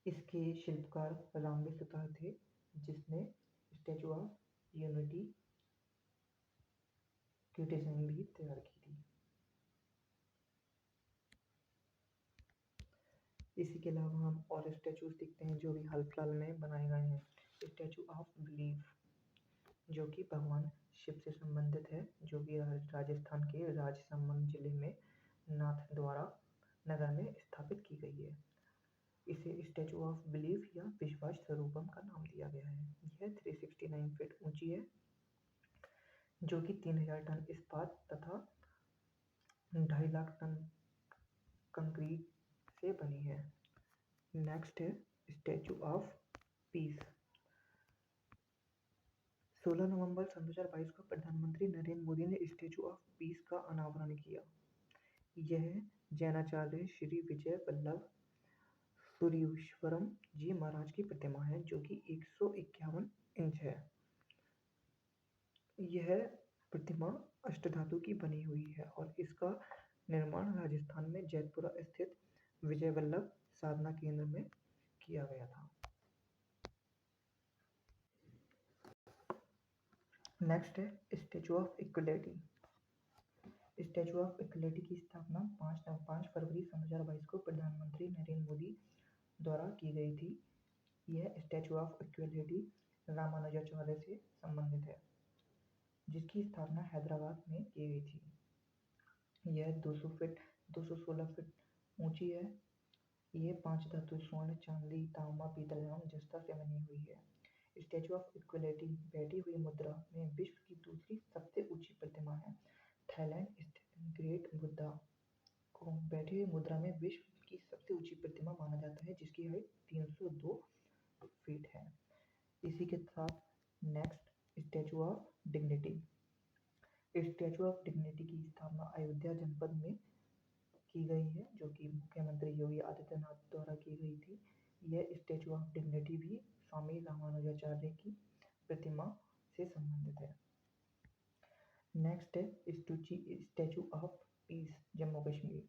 इसके शिल्पकार रामवी सुतार थे, जिसने स्टैचू ऑफ यूनिटी की डिजाइन भी तैयार की थी। इसी के अलावा हम और स्टैचूज देखते हैं जो भी हाल फिलहाल में बनाए गए हैं। स्टैचू ऑफ बिलीफ, जो कि भगवान शिव से संबंधित है, जो कि राजस्थान के राजसमंद जिले में नाथद्वारा नगर में स्थापित की गई है। इसे स्टैचू ऑफ बिलीफ या विश्वास स्वरूपम का नाम दिया गया है। यह 369 फीट ऊंची है, जो कि 3000 टन इस्पात तथा 2.5 लाख टन कंक्रीट से बनी है। नेक्स्ट है स्टैचू ऑफ पीस। 16 नवंबर सन 2022 को प्रधानमंत्री नरेंद्र मोदी ने स्टैचू ऑफ पीस का अनावरण किया। यह जैनाचार्य श्री विजय वल्लभ सूरीश्वरम जी महाराज की प्रतिमा है, जो कि 151 इंच है। यह प्रतिमा अष्टधातु की बनी हुई है और इसका निर्माण राजस्थान में जैतपुरा स्थित विजय वल्लभ साधना केंद्र में किया गया था। नेक्स्ट है statue of equality. Statue of equality की स्थापना 5 फरवरी सन 2022 को प्रधानमंत्री नरेंद्र मोदी द्वारा की गई थी। यह स्टैचू ऑफ इक्वलिटी रामानुजाचार्य से संबंधित है, जिसकी स्थापना हैदराबाद में की गई थी। यह 216 फीट ऊंची है। यह 5 धातु स्वर्ण, चांदी, तांबा, पीतल एवं जस्ता से बनी हुई है। स्टैचू ऑफ इक्वलिटी बैठी हुई मुद्रा में विश्व की दूसरी सबसे ऊंची प्रतिमा है। थाईलैंड स्थित ग्रेट बुद्धा को बैठी हुई मुद्रा में विश्व की सबसे ऊंची प्रतिमा माना जाता है, जिसकी हाइट 302 फीट है। इसी के साथ next statue of dignity. Statue of dignity की स्थापना अयोध्या जनपद में की गई है, जो कि मुख्यमंत्री योगी आदित्यनाथ द्वारा की गई थी। यह स्टैचू ऑफ डिग्निटी भी स्वामी रामानुजाचार्य की प्रतिमा से संबंधित है। नेक्स्ट है statue of peace Jammu Kashmir,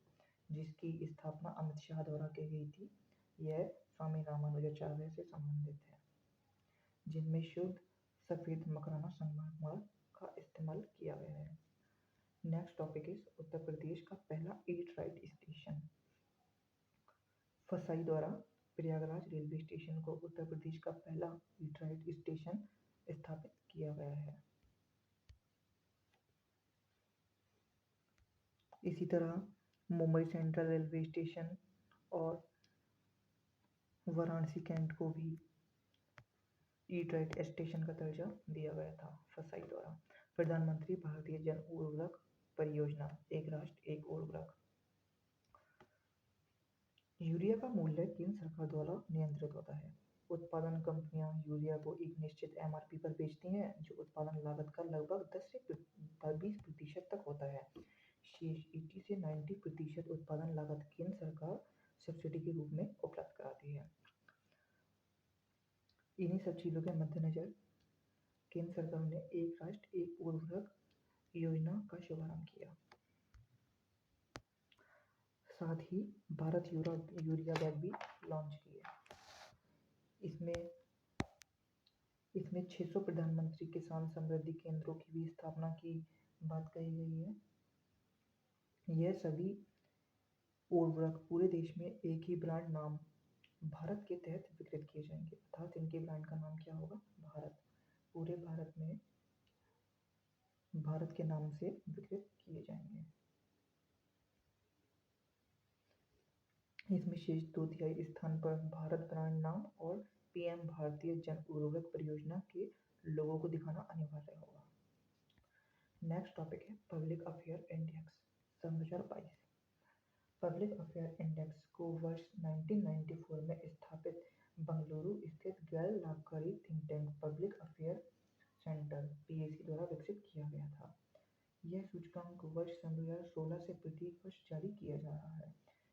जिसकी स्थापना अमित शाह द्वारा की गई थी। यह स्वामी रामानुजाचार्य से संबंधित है, जिनमें शुद्ध सफ़ेद मकराना संगमरमर का इस्तेमाल किया गया है। Next topic is Uttar Pradesh का पहला ईट राइट स्टेशन। फसाई द्वारा प्रयागराज रेलवे स्टेशन को उत्तर प्रदेश का पहला ईट राइट स्टेशन स्थापित किया गया है। इसी तरह मुंबई सेंट्रल रेलवे स्टेशन और वाराणसी कैंट को भी ईट राइट स्टेशन का दर्जा दिया गया था फसाई द्वारा। प्रधानमंत्री भारतीय जन उर्वरक परियोजना, एक राष्ट्र एक उर्वरक। यूरिया का मूल्य केंद्र सरकार द्वारा नियंत्रित होता है। उत्पादन कंपनियां यूरिया को एक निश्चित एमआरपी पर बेचती हैं, जो उत्पादन लागत का लगभग 10 से 20% तक होता है। शेष 80 से 90% उत्पादन लागत केंद्र सरकार सब्सिडी के रूप में उपलब्ध कराती है। इन्हीं सब चीज़ों के मद्देनजर केंद्र सरकार ने एक राष्ट्र एक उर्वरक योजना का शुभारंभ किया। साथ ही भारत यूरिया बैग भी लॉन्च किए। इसमें 600 प्रधानमंत्री किसान समृद्धि केंद्रों की भी स्थापना की बात कही गई है। यह सभी उर्वरक पूरे देश में एक ही ब्रांड नाम भारत के तहत वितरित किए जाएंगे, अर्थात इनके ब्रांड का नाम क्या होगा? भारत। पूरे भारत में भारत के नाम से वितरित किए जाएंगे। इसमें शेष 2/3 स्थान पर भारत ब्रांड नाम और पीएम भारतीय जन उर्वरक परियोजना के लोगों को दिखाना अनिवार्य होगा। नेक्स्ट टॉपिक है पब्लिक अफेयर इंडेक्स सन 2022। पब्लिक अफेयर इंडेक्स को वर्ष 1994 में स्थापित बंगलुरु स्थित गैर लाभकारी think tank public affair centre PAC द्वारा विकसित किया गया था। यह सूचकांक वर्ष सन 2016 से प्रत्येक वर्ष जारी किया जा रहा है।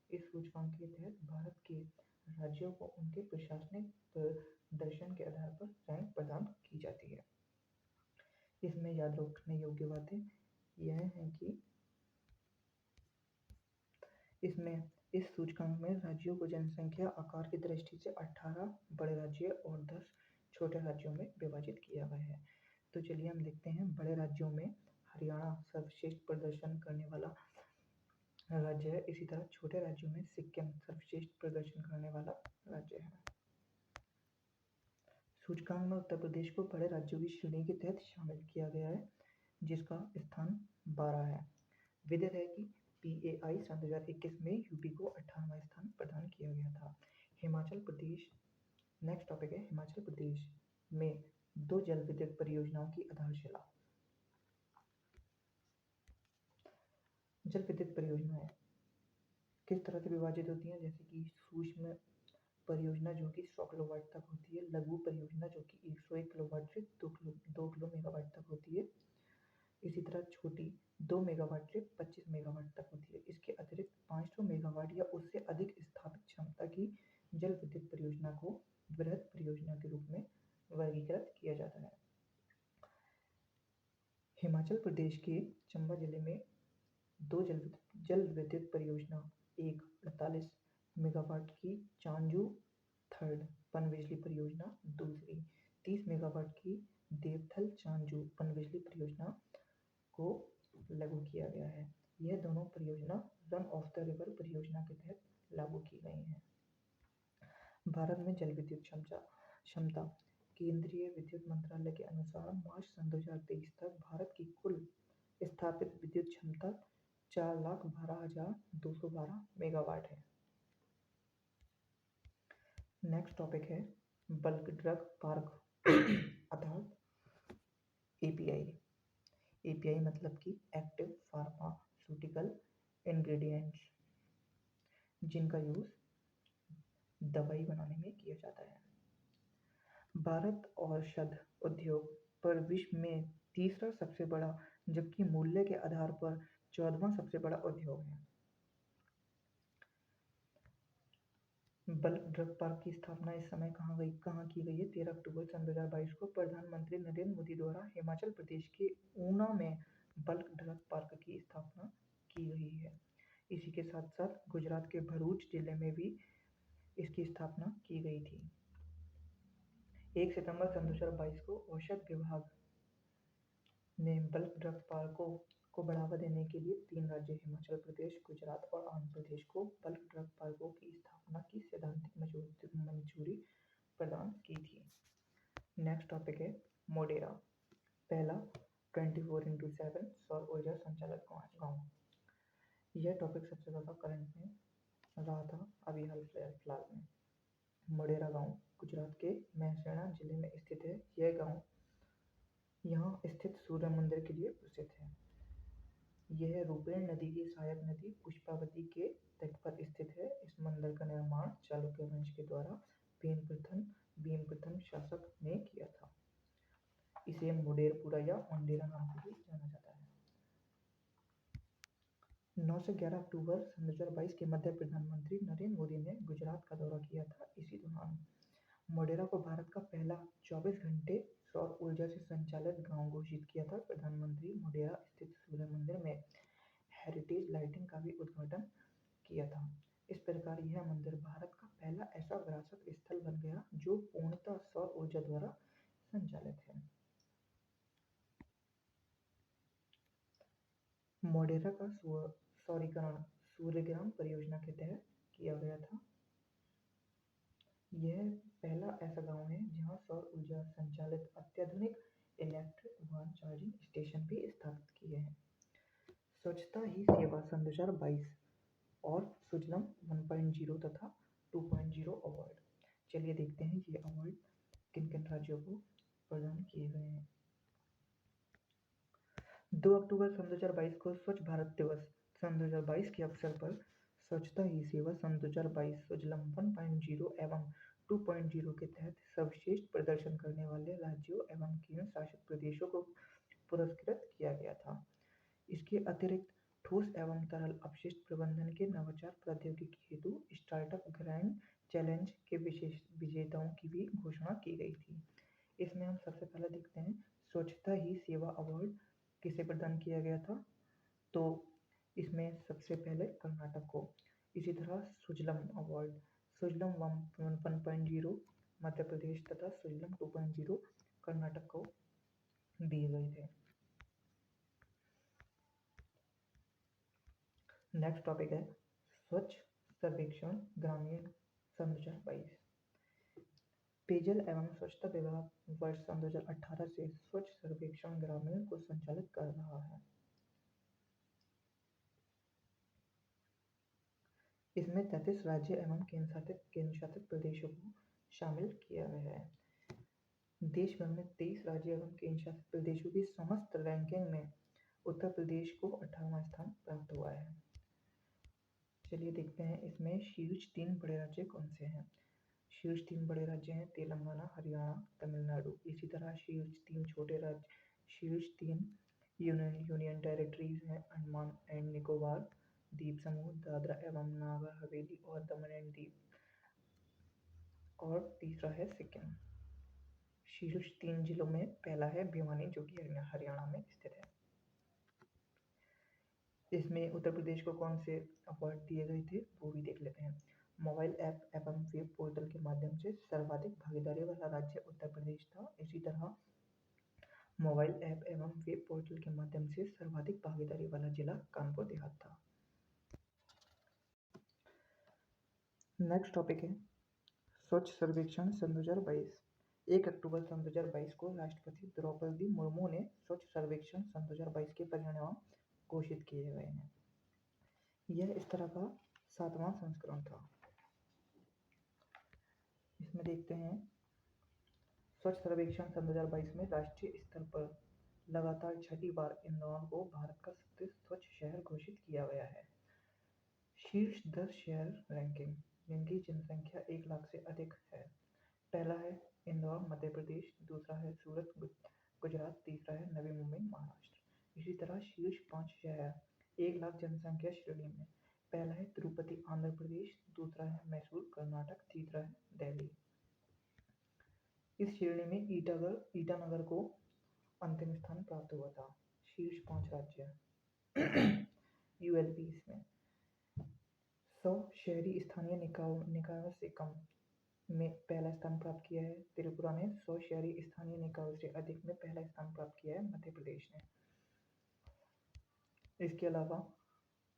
इस सूचकांक के तहत भारत के राज्यों को उनके प्रशासनिक प्रदर्शन के आधार पर रैंक प्रदान की जाती है। इसमें याद रखने योग्य बातें यह हैं कि इस सूचकांक में राज्यों को जनसंख्या आकार की दृष्टि से 18 बड़े राज्य और 10 छोटे राज्यों में विभाजित किया गया है। तो चलिए हम देखते हैं बड़े राज्यों में हरियाणा सर्वश्रेष्ठ प्रदर्शन करने वाला राज्य है। इसी तरह छोटे राज्यों में सिक्किम सर्वश्रेष्ठ प्रदर्शन करने वाला राज्य है। सूचकांक में उत्तर प्रदेश को बड़े राज्यों की श्रेणी के तहत शामिल किया गया है, जिसका स्थान 12 है। विदित है कि PAI सन 2021 में यूपी को 18वां स्थान प्रदान किया गया था। हिमाचल प्रदेश, नेक्स्ट टॉपिक है हिमाचल प्रदेश में 2 जल विद्युत परियोजनाओं की आधारशिला। जल विद्युत परियोजनाएं किस तरह से विभाजित होती हैं, जैसे कि सूक्ष्म परियोजना जो कि 100 किलोवाट तक होती है, लघु परियोजना जो कि 101 किलोवाट से 2 किलो मेगावाट तक होती है, इसी तरह छोटी 2 मेगावाट से 25 मेगावाट तक होती है। इसके अतिरिक्त 500 मेगावाट या उससे अधिक स्थापित क्षमता की जल विद्युत परियोजना को वृहद परियोजना के रूप में वर्गीकृत किया जाता है। हिमाचल प्रदेश के चंबा जिले में 2 जल विद्युत परियोजना, एक 48 मेगावाट की चांजू थर्ड पनबिजली परियोजना, दूसरी 30 मेगावाट की देवथल चांजू पनबिजली परियोजना को लागू किया गया है। यह दोनों परियोजना रन ऑफ द रिवर परियोजना के तहत लागू की गई हैं। भारत में जल विद्युत क्षमता केंद्रीय विद्युत मंत्रालय के अनुसार मार्च सन 2023 तक भारत की कुल स्थापित विद्युत क्षमता 4,12,212 मेगावाट है। नेक्स्ट टॉपिक है बल्क ड्रग पार्क अर्थात API। API मतलब कि एक्टिव फार्मास्यूटिकल इंग्रेडिएंट्स, जिनका यूज दवाई बनाने में किया जाता है। भारत औषध उद्योग पर विश्व में तीसरा सबसे बड़ा, जबकि मूल्य के आधार पर 14वां सबसे बड़ा उद्योग है। बल्क ड्रग पार्क की स्थापना इस समय कहाँ की गई है? 13 अक्टूबर सन 2022 को प्रधानमंत्री नरेंद्र मोदी द्वारा हिमाचल प्रदेश के ऊना में बल्क ड्रग पार्क की स्थापना की गई है। इसी के साथ साथ गुजरात के भरूच जिले में भी इसकी स्थापना की गई थी। 1 सितंबर सन 2022 को औषध विभाग ने बल्क ड्रग पार्कों को बढ़ावा देने के लिए 3 राज्य हिमाचल प्रदेश, गुजरात और आंध्र प्रदेश को बल्क ड्रग पार्कों की स्थापना की सैद्धांतिक मंजूरी प्रदान की थी। नेक्स्ट टॉपिक है मोडेरा, पहला 24x7 सौर ऊर्जा संचालित गांव। यह टॉपिक सबसे ज़्यादा करंट में रहा था अभी हाल फिलहाल में। मोडेरा गांव गुजरात के महसाणा जिले में स्थित है। यह गांव यहाँ स्थित सूर्य मंदिर के लिए प्रसिद्ध है। यह रूपेण नदी की सहायक नदी पुष्पावती के तट पर स्थित है। इस मंदिर का निर्माण चालुक्य वंश के द्वारा भीमप्रथम शासक ने किया था। इसे मुडेरपुरा या मंडेरा नाम से भी जाना जाता है। 9 से 11 अक्टूबर सन 2022 के मध्य प्रधानमंत्री नरेंद्र मोदी ने गुजरात का दौरा किया था। इसी दौरान मोडेरा को भारत का पहला 24 घंटे सौर ऊर्जा से संचालित गांव घोषित किया था। प्रधानमंत्री मोडेरा स्थित सूर्य मंदिर में हेरिटेज लाइटिंग का भी उद्घाटन किया था। इस प्रकार यह मंदिर भारत का पहला ऐसा विरासत स्थल बन गया जो पूर्णतः सौर ऊर्जा द्वारा संचालित है। मोडेरा का सौरीकरण सूर्यग्राम परियोजना के तहत किया गया था। यह पहला ऐसा गांव है जहां सौर ऊर्जा संचालित अत्याधुनिक इलेक्ट्रिक वाहन चार्जिंग स्टेशन भी स्थापित किए हैं। स्वच्छता ही सेवा सन 2022 और सुजलम 1.0 तथा 2.0 अवार्ड। चलिए देखते हैं ये अवार्ड किन किन राज्यों को प्रदान किए गए हैं। 2 अक्टूबर सन 2022 को स्वच्छ भारत दिवस सन 2022 के अवसर पर स्वच्छता ही सेवा सन 2022 सुजलम 1.0 एवं 2.0 के तहत सर्वश्रेष्ठ प्रदर्शन करने वाले राज्यों एवं केंद्र शासित प्रदेशों को पुरस्कृत किया गया था। इसके अतिरिक्त ठोस एवं तरल अपशिष्ट प्रबंधन के नवाचार प्रौद्योगिकी हेतु स्टार्टअप ग्रैंड चैलेंज के विजेताओं की भी घोषणा की गई थी। इसमें हम सबसे पहले देखते हैं स्वच्छता ही सेवा अवार्ड किसे प्रदान किया गया था। तो इसमें सबसे पहले कर्नाटक को। इसी तरह सुजलम अवार्ड सुजलम 1.0 मध्य प्रदेश तथा सुजलम 2.0 कर्नाटक को दिए गए थे। नेक्स्ट टॉपिक है स्वच्छ सर्वेक्षण ग्रामीण सन 2022। पेयजल एवं स्वच्छता विभाग वर्ष सन 2018 से स्वच्छ सर्वेक्षण ग्रामीण को संचालित कर रहा है। इसमें 33 राज्य एवं केंद्र शासित प्रदेशों को शामिल किया गया है। देश भर में 23 राज्य एवं केंद्र शासित प्रदेशों की समस्त रैंकिंग में उत्तर प्रदेश को 18वां स्थान प्राप्त हुआ है। चलिए देखते हैं इसमें शीर्ष 3 बड़े राज्य कौन से हैं। शीर्ष 3 बड़े राज्य हैं तेलंगाना, हरियाणा, तमिलनाडु। इसी तरह शीर्ष 3 छोटे राज्य, शीर्ष 3 यूनियन टेरिटरीज हैं अंडमान एंड निकोबार द्वीप समूह, दादरा एवं नागर हवेली और दमन एंड दीव, और तीसरा है सिक्किम। शीर्ष 3 जिलों में पहला है भिवानी जो कि हरियाणा में स्थित है। इसमें उत्तर प्रदेश को कौन से अवार्ड दिए गए थे वो भी देख लेते हैं। मोबाइल ऐप एवं वेब पोर्टल के माध्यम से सर्वाधिक भागीदारी वाला राज्य उत्तर प्रदेश था। इसी तरह मोबाइल ऐप एवं वेब पोर्टल के माध्यम से सर्वाधिक भागीदारी वाला जिला कानपुर देहात था। नेक्स्ट टॉपिक है स्वच्छ सर्वेक्षण सन 2022। 1 अक्टूबर सन 2022 को राष्ट्रपति द्रौपदी मुर्मू ने स्वच्छ सर्वेक्षण सन 2022 के परिणाम घोषित किए गए हैं। यह इस तरह का 7वां संस्करण था। इसमें देखते हैं स्वच्छ सर्वेक्षण सन 2022 में राष्ट्रीय स्तर पर लगातार छठी बार इंदौर को भारत का सबसे स्वच्छ शहर घोषित किया गया है। शीर्ष 10 शहर रैंकिंग जिनकी जनसंख्या 1 लाख से अधिक है। पहला है इंदौर मध्य प्रदेश, दूसरा है सूरत गुजरात, तीसरा है नवी मुंबई महाराष्ट्र। इसी तरह शीर्ष 5 शहर 1 लाख जनसंख्या श्रेणी में। पहला है तिरुपति आंध्र प्रदेश, दूसरा है मैसूर कर्नाटक, तीसरा है दिल्ली। इस श्रेणी में ईटानगर को अंतिम स्थान प्राप्त हुआ था। शीर्ष 5 राज्य यूएलपी इसमें 100 शहरी स्थानीय निकायों से कम में पहला स्थान प्राप्त किया है त्रिपुरा ने। 100 शहरी स्थानीय निकायों से अधिक में पहला स्थान प्राप्त किया है मध्य प्रदेश ने। इसके अलावा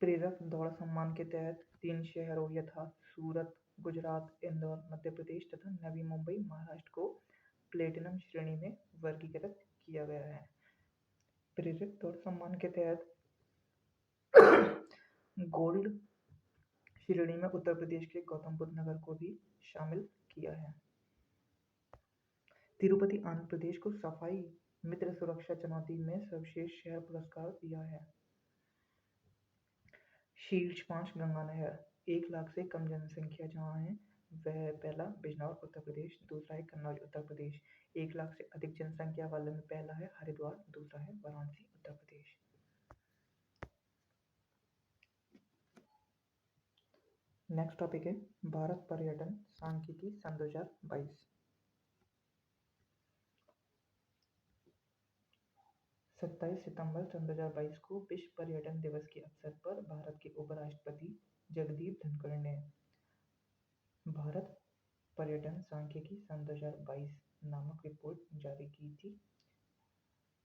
प्रेरक दौड़ सम्मान के तहत 3 शहरों यथा सूरत गुजरात, इंदौर मध्य प्रदेश तथा नवी मुंबई महाराष्ट्र को प्लेटिनम श्रेणी में वर्गीकृत किया गया है। प्रेरक दौड़ सम्मान के तहत गोल्ड श्रेणी में उत्तर प्रदेश के गौतम बुद्ध नगर को भी शामिल किया है। तिरुपति आंध्र प्रदेश को सफाई मित्र सुरक्षा चुनौती में सर्वश्रेष्ठ शहर पुरस्कार दिया है। शीर्ष 5 गंगा नहर 1 लाख से कम जनसंख्या जहाँ है वह पहला बिजनौर उत्तर प्रदेश, दूसरा है कन्नौज उत्तर प्रदेश। 1 लाख से अधिक जनसंख्या वाले में पहला है हरिद्वार, दूसरा है वाराणसी उत्तर प्रदेश। नेक्स्ट टॉपिक है भारत पर्यटन सांख्यिकी सन 2022। 27 सितंबर सन 2022 को विश्व पर्यटन दिवस के अवसर पर भारत के उपराष्ट्रपति जगदीप धनखड़ ने भारत पर्यटन सांख्यिकी सन 2022 नामक रिपोर्ट जारी की थी।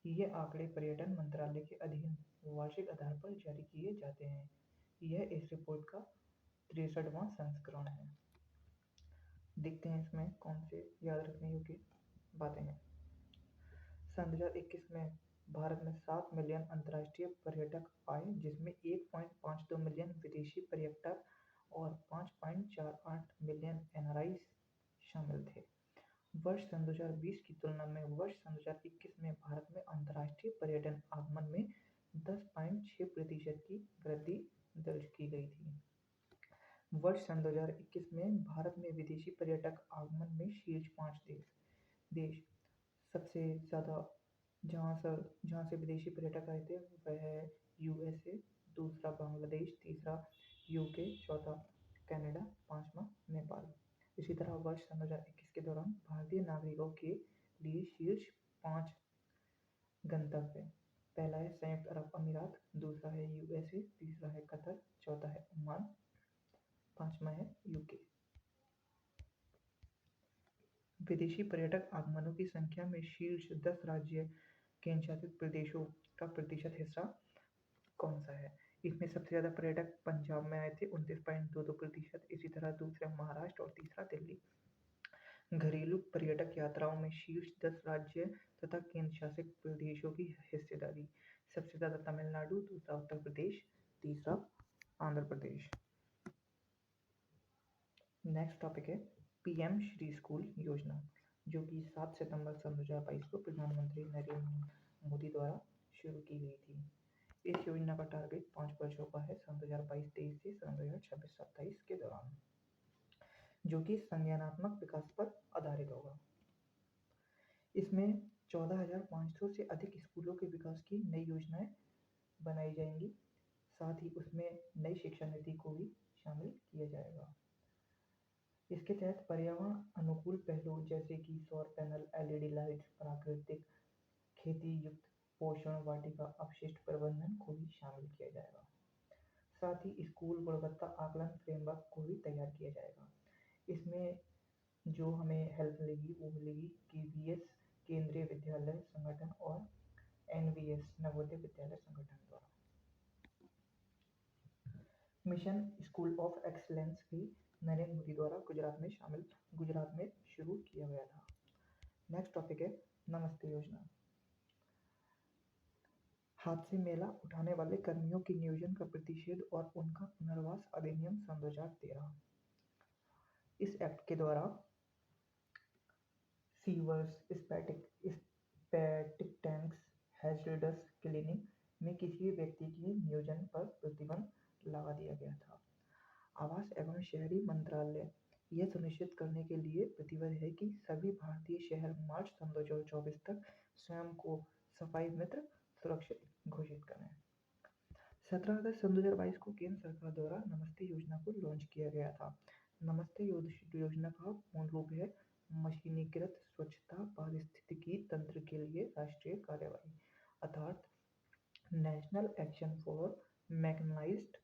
ये आंकड़े पर्यटन मंत्रालय के अधीन वार्षिक आधार पर जारी किए जाते हैं। यह इस रिपोर्ट का 63वां संस्करण है। देखते हैं इसमें कौन से याद रखने योग्य बातें हैं। सन 2021 में भारत में 7 मिलियन अंतर्राष्ट्रीय पर्यटक आए, जिसमें 1.52 मिलियन विदेशी पर्यटक और 5.48 मिलियन एनआरआई शामिल थे। वर्ष सन 2020 की तुलना में वर्ष सन 2021 में भारत में अंतर्राष्ट्रीय पर्यटन आगमन में 10.6% की वृद्धि दर्ज की गई थी। वर्ष सन 2021 में भारत में विदेशी पर्यटक आगमन में शीर्ष 5 देश सबसे ज़्यादा जहाँ से विदेशी पर्यटक आए थे वह है यूएसए, दूसरा बांग्लादेश, तीसरा यूके, चौथा कनाडा, पांचवा नेपाल। इसी तरह वर्ष सन 2021 के दौरान भारतीय नागरिकों के लिए शीर्ष 5 गंतव्य पहला है संयुक्त अरब अमीरात, दूसरा है यूएसए, तीसरा है कतर, चौथा है ओमान, पांचवा है यूके। विदेशी पर्यटक आगमनों की संख्या में शीर्ष 10 राज्य केंद्र शासित प्रदेशों का प्रतिशत हिस्सा कौन सा है। इसमें सबसे ज़्यादा पर्यटक पंजाब में आए थे 29.22%, इसी तरह दूसरा महाराष्ट्र और तीसरा दिल्ली। घरेलू पर्यटक यात्राओं में शीर्ष 10 राज्य तथा केंद्र शासित प्रदेशों की हिस्सेदारी। सबसे ज़्यादा तमिलनाडु, दूसरा उत्तर प्रदेश, तीसरा आंध्र प्रदेश। नेक्स्ट टॉपिक है पीएम श्री स्कूल योजना, जो कि 7 सितंबर सन 2022 को प्रधानमंत्री नरेंद्र मोदी द्वारा शुरू की गई थी। इस योजना का टारगेट 5 वर्षों का है, सन 2022-23 से सन 2026-27 के दौरान, जो कि संज्ञानात्मक विकास पर आधारित होगा। इसमें 14,500 से अधिक स्कूलों के विकास की नई योजनाएं बनाई जाएंगी। साथ ही उसमें नई शिक्षा नीति को भी शामिल किया जाएगा। इसके तहत पर्यावरण अनुकूल पहलू जैसे कि सौर पैनल, एलईडी लाइट्स, प्राकृतिक खेती युक्त पोषण वाटिका, अपशिष्ट प्रबंधन को भी शामिल किया जाएगा। साथ ही स्कूल गुणवत्ता आकलन फ्रेमवर्क को भी तैयार किया जाएगा। इसमें जो हमें हेल्प मिलेगी वो मिलेगी केवीएस केंद्रीय विद्यालय संगठन और एनवीएस नवोदय विद्यालय संगठन द्वारा। मिशन स्कूल ऑफ एक्सीलेंस भी नरेंद्र मोदी द्वारा गुजरात में शुरू किया गया था। नेक्स्ट टॉपिक है नमस्ते योजना। हादसे मेला उठाने वाले कर्मियों के नियोजन का प्रतिषेध और उनका पुनर्वास अधिनियम सन 2013। इस एक्ट के द्वारा sewers, static tanks, hazardous cleaning में किसी भी व्यक्ति के नियोजन पर प्रतिबंध लगा दिया गया था। आवास एवं शहरी मंत्रालय यह सुनिश्चित करने के लिए प्रतिबद्ध है कि सभी भारतीय शहर मार्च सन 2024 तक स्वयं को सफाई मित्र सुरक्षित घोषित करें। 17 अगस्त सन 2022 को केंद्र सरकार द्वारा नमस्ते योजना को लॉन्च किया गया था। नमस्ते योजना का पूर्ण रूप है मशीनीकृत स्वच्छता पारिस्थितिकी तंत्र के लिए राष्ट्रीय कार्यवाही, अर्थात national action for mechanised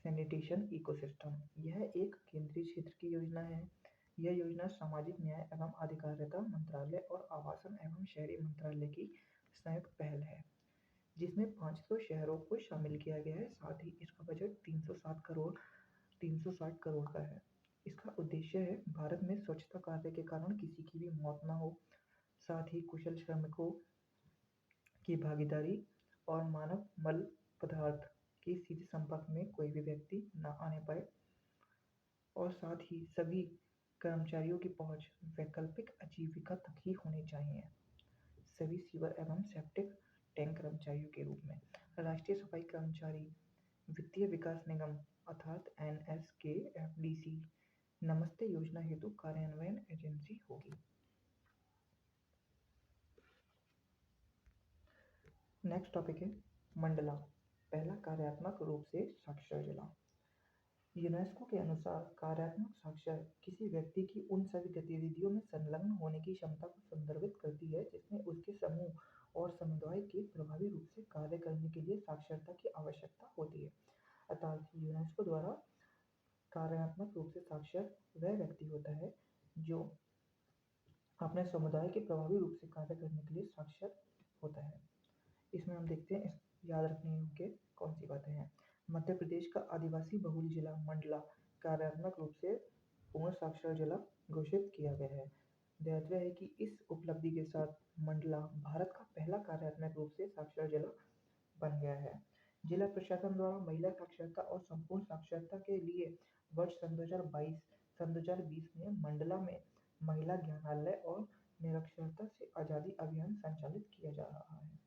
sanitation ecosystem. यह एक केंद्रीय क्षेत्र की योजना है। यह योजना सामाजिक न्याय एवं अधिकारिता मंत्रालय और आवासन एवं शहरी मंत्रालय की संयुक्त पहल है, जिसमें 500 शहरों को शामिल किया गया है। साथ ही इसका बजट 360 करोड़ का है। इसका उद्देश्य है भारत में स्वच्छता कार्य के कारण किसी की भी मौत न हो, साथ ही कुशल श्रमिकों की भागीदारी और मानव मल पदार्थ के सीधे संपर्क में कोई भी व्यक्ति न आने पाए, और साथ ही सभी कर्मचारियों की पहुंच वैकल्पिक आजीविका तक ही होनी चाहिए, सभी सीवर एवं सेप्टिक टैंक कर्मचारियों के रूप में। राष्ट्रीय सफाई कर्मचारी वित्तीय विकास निगम अर्थात NSKFDC नमस्ते योजना हेतु कार्यान्वयन एजेंसी होगी। नेक्स्ट टॉपिक है मंडला, पहला कार्यात्मक रूप से साक्षर जिला। यूनेस्को के अनुसार कार्यात्मक साक्षर किसी व्यक्ति की उन सभी गतिविधियों में संलग्न होने की क्षमता को संदर्भित करती है जिसमें उसके समूह और समुदाय के प्रभावी रूप से कार्य करने के लिए साक्षरता की आवश्यकता होती है। अर्थात यूनेस्को द्वारा कार्यात्मक रूप से साक्षर वह व्यक्ति होता है जो अपने समुदाय के प्रभावी रूप से कार्य करने के लिए साक्षर होता है। इसमें हम देखते हैं याद रखने योग्य कौन सी बातें हैं। मध्य प्रदेश का आदिवासी बहुल जिला मंडला कार्यात्मक रूप से पूर्ण साक्षर जिला घोषित किया गया है। ध्यातव्य है कि इस उपलब्धि के साथ मंडला भारत का पहला कार्यात्मक रूप से साक्षर जिला बन गया है। जिला प्रशासन द्वारा महिला साक्षरता और संपूर्ण साक्षरता के लिए वर्ष सन 2020 में मंडला में महिला ज्ञानालय और निरक्षरता से आजादी अभियान संचालित किया जा रहा है।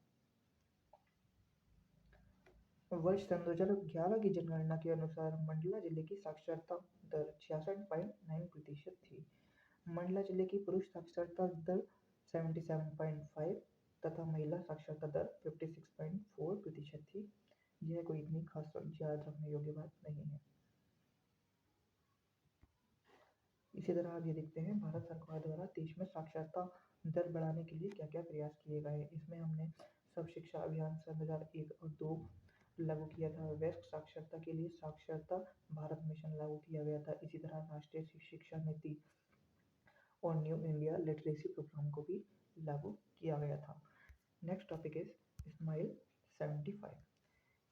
वर्ष सन 2011 की जनगणना के अनुसार मंडला जिले की साक्षरता दर 66.9% थी। मंडला जिले की पुरुष साक्षरता दर 77.5 तथा महिला साक्षरता दर 56.4% थी। यह कोई इतनी खास याद रखने योग्य बात नहीं है। इसी तरह आप ये देखते हैं भारत सरकार द्वारा देश में साक्षरता दर बढ़ाने के लिए क्या क्या प्रयास किए गए। इसमें हमने सब शिक्षा अभियान सन 2001 और 2 लागू किया था। वेस्ट साक्षरता के लिए साक्षरता भारत मिशन लागू किया गया था। इसी तरह राष्ट्रीय शिक्षा नीति और न्यू इंडिया लिटरेसी प्रोग्राम को भी लागू किया गया था। Next topic is smile 75।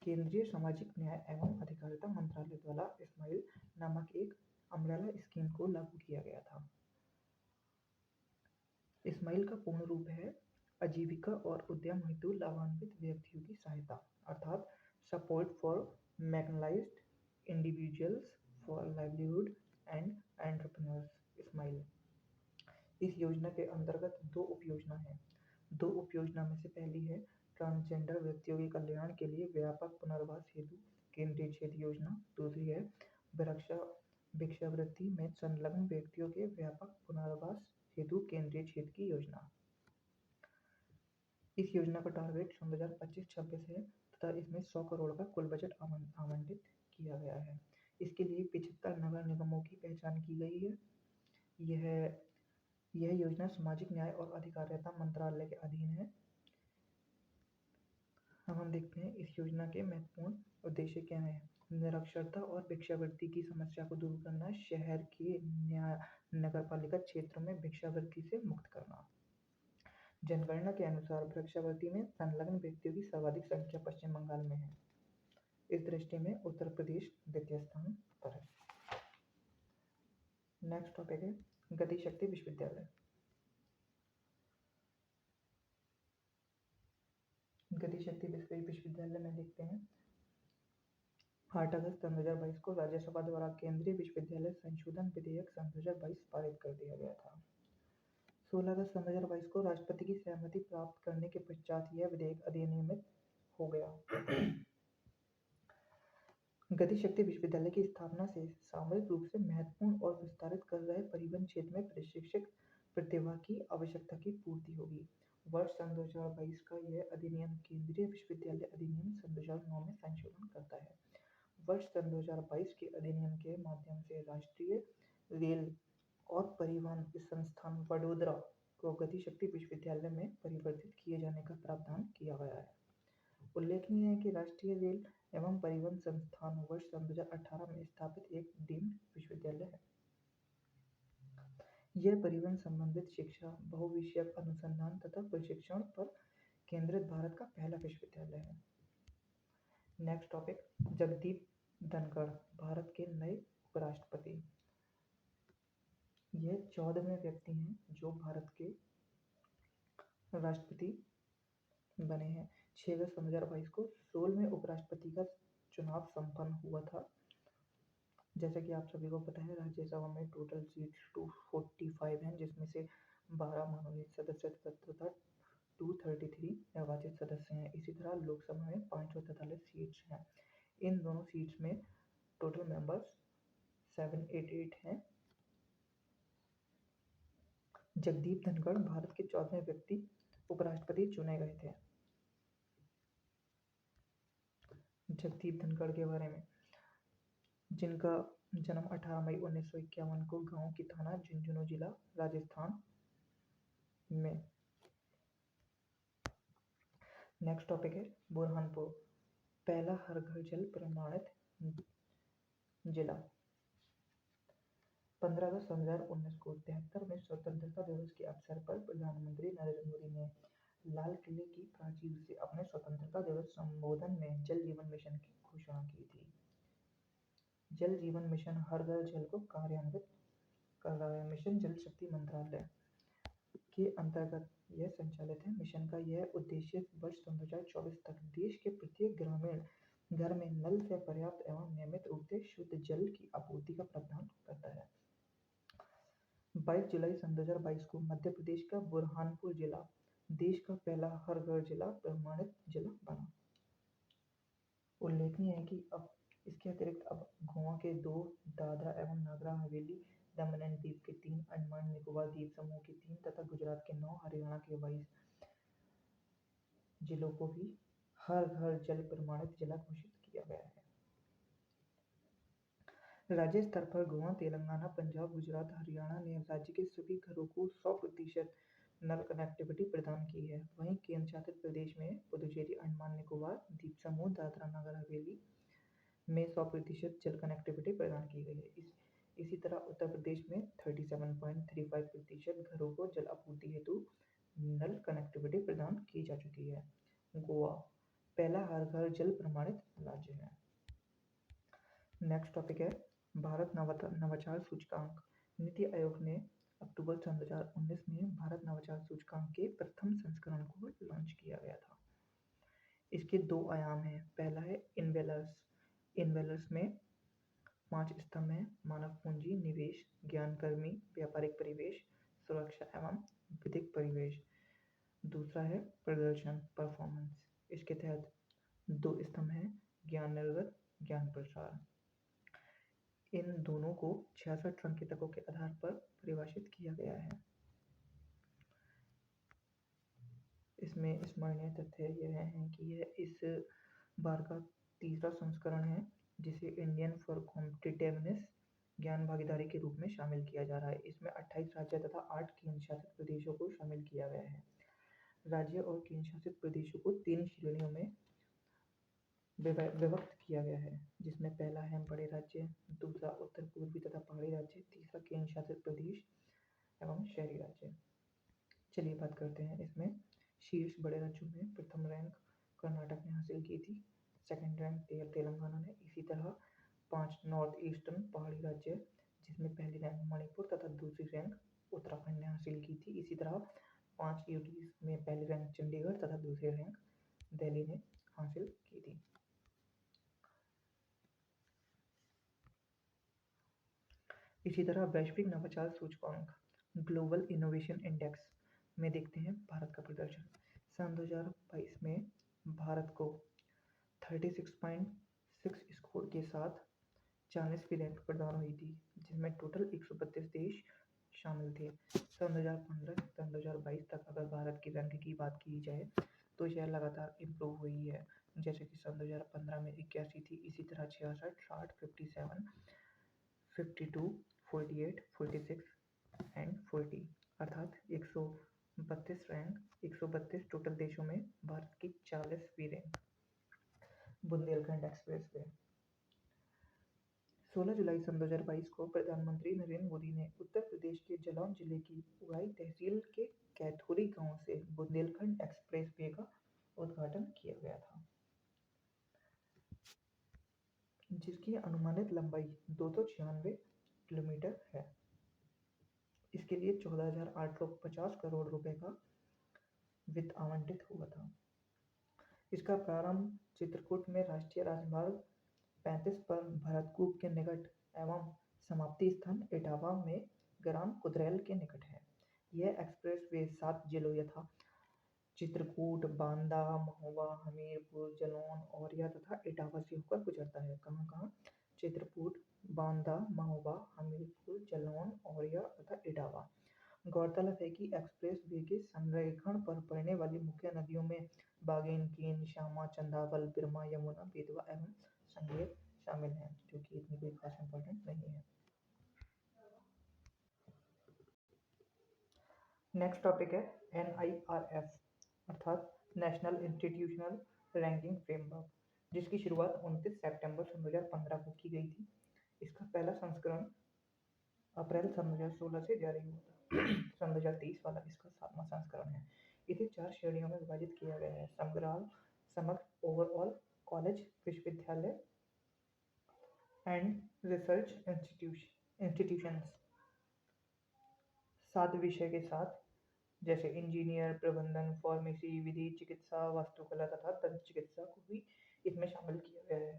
केंद्रीय सामाजिक न्याय एवं अधिकारिता मंत्रालय द्वारा स्माइल नामक एक अम्ब्रेला स्कीम को लागू किया गया था। स्माइल का पूर्ण रूप है आजीविका और उद्यम हेतु लाभान्वित व्यक्तियों की सहायता, अर्थात support for marginalized individuals for livelihood and entrepreneurs. Smile इस योजना के अंतर्गत दो उपयोजना है। दो उपयोजना में से पहली है ट्रांसजेंडर व्यक्तियों के कल्याण के लिए व्यापक पुनर्वास हेतु केंद्रीय क्षेत्र योजना। दूसरी है भिक्षावृत्ति में संलग्न व्यक्तियों के व्यापक पुनर्वास हेतु केंद्रीय क्षेत्र की योजना। इस योजना का टारगेट 2025-26 है तथा इसमें 100 करोड़ का कुल बजट आवंटित किया गया है। इसके लिए 75 नगर निगमों की पहचान की गई है। यह योजना सामाजिक न्याय और अधिकारिता मंत्रालय के अधीन है। अब हम देखते हैं इस योजना के महत्वपूर्ण उद्देश्य क्या हैं। निरक्षरता और भिक्षावृत्ति की समस्या को दूर करना, शहर के नगरपालिका क्षेत्रों में भिक्षावृत्ति से मुक्त करना। जनगणना के अनुसार भिक्षावृत्ति में संलग्न व्यक्तियों की सर्वाधिक संख्या पश्चिम बंगाल में है। इस दृष्टि में उत्तर प्रदेश द्वितीय स्थान पर है। नेक्स्ट टॉपिक है गतिशक्ति विश्वविद्यालय। गतिशक्ति विश्वविद्यालय में देखते हैं 8 अगस्त 2022 को राज्यसभा द्वारा केंद्रीय विश्वविद्यालय संशोधन विधेयक सन 2022 पारित कर दिया गया था। 16 अगस्त 2022 को राष्ट्रपति की सहमति प्राप्त करने के पश्चात यह विधेयक अधिनियमित हो गया। गतिशक्ति विश्वविद्यालय की स्थापना से सामूहिक रूप से महत्वपूर्ण और विस्तारित कर रहे परिवहन क्षेत्र में प्रशिक्षक प्रतिभा की आवश्यकता की पूर्ति होगी। वर्ष सन 2022 का यह अधिनियम केंद्रीय विश्वविद्यालय अधिनियम सन 2009 में संशोधन करता है। वर्ष सन 2022 के अधिनियम के माध्यम से राष्ट्रीय रेल और परिवहन संस्थान वडोदरा को गतिशक्ति विश्वविद्यालय में परिवर्तित किए जाने का प्रावधान किया गया है। उल्लेखनीय है कि राष्ट्रीय रेल एवं परिवहन संस्थान वर्ष सन 2018 में स्थापित एक डीम्ड विश्वविद्यालय है। यह परिवहन संबंधित शिक्षा, बहुविषयक अनुसंधान तथा प्रशिक्षण पर केंद्रित भारत का पहला विश्वविद्यालय है। नेक्स्ट टॉपिक जगदीप धनखड़, भारत के नए उपराष्ट्रपति। यह 14वें व्यक्ति हैं जो भारत के राष्ट्रपति बने हैं। 6 अगस्त 2022 को 16वें उपराष्ट्रपति का चुनाव संपन्न हुआ था। जैसा कि आप सभी को पता है राज्यसभा में टोटल सीट्स 245 हैं, जिसमें से 12 मनोनीत सदस्य तथा 233 निर्वाचित सदस्य हैं। इसी तरह लोकसभा में 543 सीट्स हैं। इन दोनों सीट्स में टोटल मेंबर्स 788 हैं। जगदीप धनखड़ भारत के 14वें व्यक्ति उपराष्ट्रपति चुने गए थे। जगदीप धनखड़ के बारे में, जिनका जन्म 18 मई 1951 को गांव की थाना झुंझुनू जिला राजस्थान में। नेक्स्ट टॉपिक है बुरहानपुर, पहला हर घर जल प्रमाणित जिला। 15 अगस्त 2019 को 73वें स्वतंत्रता दिवस के अवसर पर प्रधानमंत्री नरेंद्र मोदी ने लाल किले की प्राचीर से अपने स्वतंत्रता दिवस संबोधन में जल जीवन मिशन की घोषणा की थी। जल जीवन मिशन हर घर जल को कार्यान्वित कर रहा है। मिशन जल शक्ति मंत्रालय के अंतर्गत यह संचालित है। मिशन का यह उद्देश्य वर्ष 2024 तक देश के प्रत्येक ग्रामीण घर में नल से पर्याप्त एवं नियमित रूप से शुद्ध जल की आपूर्ति का प्रावधान करता है। 22 जुलाई सन 2022 को मध्य प्रदेश का बुरहानपुर जिला देश का पहला हर घर जिला प्रमाणित जिला बना। उल्लेखनीय है कि अब इसके अतिरिक्त अब गोवा के 2, दादरा एवं नगर हवेली, दमन एंड दीव के 3, अंडमान निकोबार द्वीप समूह के 3 तथा गुजरात के 9, हरियाणा के 22 जिलों को भी हर घर जल प्रमाणित जिला घोषित किया गया है। राज्य स्तर पर गोवा, तेलंगाना, पंजाब, गुजरात, हरियाणा ने राज्य के सभी घरों को 100% नल कनेक्टिविटी प्रदान की है। वहीं केंद्र शासित प्रदेश में पुदुचेरी, अंडमान निकोबार द्वीप समूह, दादरा नगर हवेली में 100% जल कनेक्टिविटी प्रदान की गई है। इसी तरह उत्तर प्रदेश में 37.35% घरों को जल आपूर्ति हेतु नल कनेक्टिविटी प्रदान की जा चुकी है। गोवा पहला हर घर जल प्रमाणित राज्य है। नेक्स्ट टॉपिक है भारत नवाचार सूचकांक। नीति आयोग ने अक्टूबर 2019 में भारत नवाचार सूचकांक के प्रथम संस्करण को लॉन्च किया गया था। इसके 2 आयाम हैं। पहला है इनवेलर्स में 5 स्तंभ हैं: मानव पूंजी, निवेश, ज्ञानकर्मी, व्यापारिक परिवेश, सुरक्षा एवं विधिक परिवेश। दूसरा है प्रदर्शन, परफॉर्मेंस। इसके तहत 2 स्तंभ हैं: ज्ञान निर्गत, ज्ञान प्रसार। इन दोनों को 66 संकेतकों के आधार पर परिभाषित किया गया है। इसमें स्मरणीय तथ्य यह है कि यह इस बार का तीसरा संस्करण है जिसे इंडियन फॉर कॉम्पिटिटिवनेस ज्ञान भागीदारी के रूप में शामिल किया जा रहा है। इसमें 28 राज्य तथा 8 केंद्र शासित प्रदेशों को शामिल किया गया है। राज्य और केंद्र शासित प्रदेशों को 3 श्रेणियों में विभक्त किया गया है, जिसमें पहला है बड़े राज्य, दूसरा उत्तर पूर्वी तथा पहाड़ी राज्य, तीसरा केंद्र शासित प्रदेश एवं शहरी राज्य। चलिए बात करते हैं इसमें। शीर्ष बड़े राज्यों में प्रथम रैंक कर्नाटक ने हासिल की थी, सेकंड रैंक तेलंगाना ने। इसी तरह 5 नॉर्थ ईस्टर्न पहाड़ी राज्य, जिसमें पहली रैंक मणिपुर तथा दूसरी रैंक उत्तराखंड ने हासिल की थी। इसी तरह 5 यूटीज में पहली रैंक चंडीगढ़ तथा दूसरी रैंक दिल्ली ने हासिल की थी। इसी तरह वैश्विक नवाचार सूचकांक ग्लोबल इनोवेशन इंडेक्स में देखते हैं भारत का प्रदर्शन। सन 2022 में भारत को 36.6 स्कोर के साथ 40वीं रैंक प्रदान हुई थी, जिसमें टोटल 132 देश शामिल थे। सन 2015 से सन 2022 तक अगर भारत की रैंक की बात की जाए तो यह लगातार इम्प्रूव हुई है। जैसे कि सन 2015 में 81 थी, इसी तरह 66, 60, 57, 52, 48, 46 एंड 40, अर्थात 132 रैंक, 132 टोटल देशों में भारत की 40वीं रैंक। बुंदेलखंड एक्सप्रेसवे 16 जुलाई सन 2022 को प्रधानमंत्री नरेंद्र मोदी ने उत्तर प्रदेश के जालौन जिले की उड़ाई तहसील के कैथोरी गांव से बुंदेलखंड एक्सप्रेसवे का उद्घाटन किया गया था, जिसकी अनुमानित लंबाई 296 किलोमीटर है। इसके लिए 14,850 करोड़ रुपए का वित्त आवंटित हुआ था। इसका प्रारंभ चित्रकूट में राष्ट्रीय राजमार्ग 35 पर भरतकूप के निकट एवं समाप्ति स्थान इटावा में ग्राम कुदरेल के निकट है। यह एक्सप्रेसवे 7 जिलों यथा चित्रकूट, बांदा, महोबा, हमीरपुर, जालौन, औरिया तथा इटावा से होकर गुजरता है। कहाँ? चित्रकूट, बांदा, महोबा, हमीरपुर, जालौन, औरिया तथा इटावा। गौरतलब है कि एक्सप्रेसवे के संरेखण पर पड़ने वाली मुख्य नदियों में बागेन, केन, श्यामा, चंदावल, बिरमा, यमुना, बेतवा एवं संगेर शामिल हैं, जो कि इतनी कोई खास इंपॉर्टेंट नहीं है। नेक्स्ट टॉपिक है NIRF अर्थात नेशनल इंस्टीट्यूशनल रैंकिंग फ्रेमवर्क, जिसकी शुरुआत 29 सितंबर 2015 को की गई थी। इसका पहला संस्करण अप्रैल 2016 से जारी हुआ था। सन 2023 वाला इसका 7वां संस्करण है। इसे 4 श्रेणियों में विभाजित किया गया है: समग्र, ओवरऑल, कॉलेज, विश्वविद्यालय एंड रिसर्च इंस्टीट्यूशंस। 7 विषय के साथ, जैसे इंजीनियर, प्रबंधन, फार्मेसी, विधि, चिकित्सा, वास्तुकला तथा दंत चिकित्सा को भी इसमें शामिल किया गया है।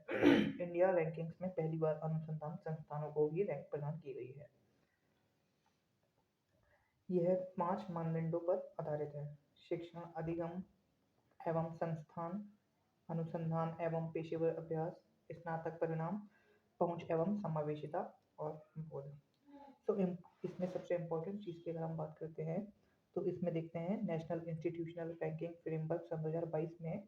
इंडिया रैंकिंग्स में पहली बार अनुसंधान संस्थानों को भी रैंक प्रदान की गई है। यह 5 मानदंडों पर आधारित है: शिक्षण, अधिगम एवं संस्थान, अनुसंधान एवं पेशेवर अभ्यास, स्नातक परिणाम, पहुंच एवं समावेशिता और बोध। तो इसमें सबसे इम्पोर्टेंट चीज़ की अगर हम बात करते हैं तो इसमें देखते हैं नेशनल इंस्टीट्यूशनल रैंकिंग फ्रेमवर्क सन 2022 में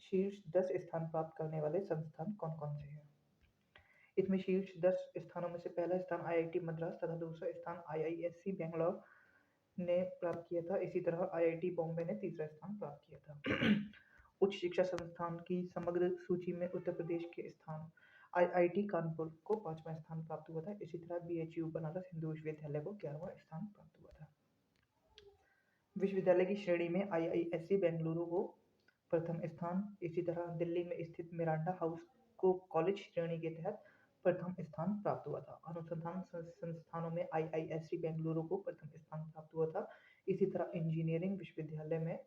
शीर्ष 10 स्थान प्राप्त करने वाले संस्थान कौन कौन से हैं। इसमें शीर्ष 10 स्थानों में से पहला स्थान IIT मद्रास तथा दूसरा स्थान IISc बेंगलोर ने प्राप्त किया था। इसी तरह IIT बॉम्बे ने तीसरा स्थान प्राप्त किया था। उच्च शिक्षा संस्थान की समग्र सूची में उत्तर प्रदेश के स्थान IIT कानपुर को 5वां स्थान प्राप्त हुआ था। इसी तरह BHU बनारस हिंदू विश्वविद्यालय को 11वां स्थान प्राप्त हुआ था। विश्वविद्यालय की श्रेणी में IISc बेंगलुरु को प्रथम स्थान। इसी तरह दिल्ली में स्थित मिरांडा हाउस को कॉलेज श्रेणी के तहत प्रथम स्थान प्राप्त हुआ था। अनुसंधान संस्थानों में IISc बेंगलुरु को प्रथम स्थान प्राप्त हुआ था। इसी तरह इंजीनियरिंग विश्वविद्यालय में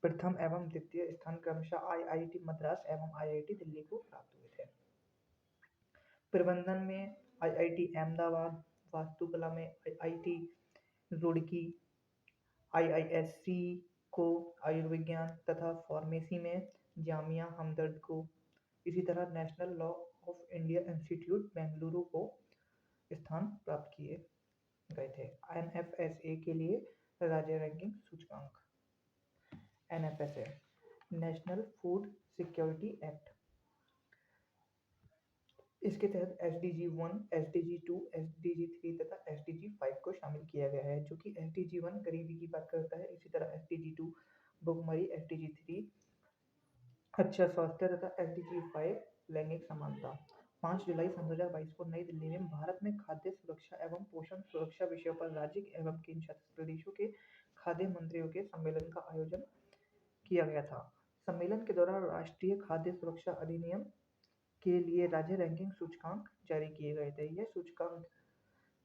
प्रथम एवं द्वितीय स्थान क्रमशः IIT मद्रास एवं IIT दिल्ली को प्राप्त हुए थे। प्रबंधन में IIT अहमदाबाद, वास्तुकला में IIT रुड़की, IISc को आयुर्विज्ञान तथा फार्मेसी में जामिया हमदर्द को, इसी तरह national law of India institute Bengaluru को स्थान प्राप्त किए गए थे। NFSA के लिए राज्य रैंकिंग सूचकांक। NFSA national food security act, इसके तहत SDG 1, SDG 2, SDG 3 तथा SDG 5 को शामिल किया गया है, जो कि SDG 1 गरीबी की बात करता है। इसी तरह SDG 2 भुखमरी, SDG 3 अच्छा स्वास्थ्य तथा SDG 5 लैंगिक समानता। 5 जुलाई सन 2022 को नई दिल्ली में भारत में खाद्य सुरक्षा एवं पोषण सुरक्षा विषयों पर राज्य एवं केंद्र शासित प्रदेशों के खाद्य मंत्रियों के सम्मेलन का आयोजन किया गया था। सम्मेलन के दौरान राष्ट्रीय खाद्य सुरक्षा अधिनियम के लिए राज्य रैंकिंग सूचकांक जारी किए गए थे। यह सूचकांक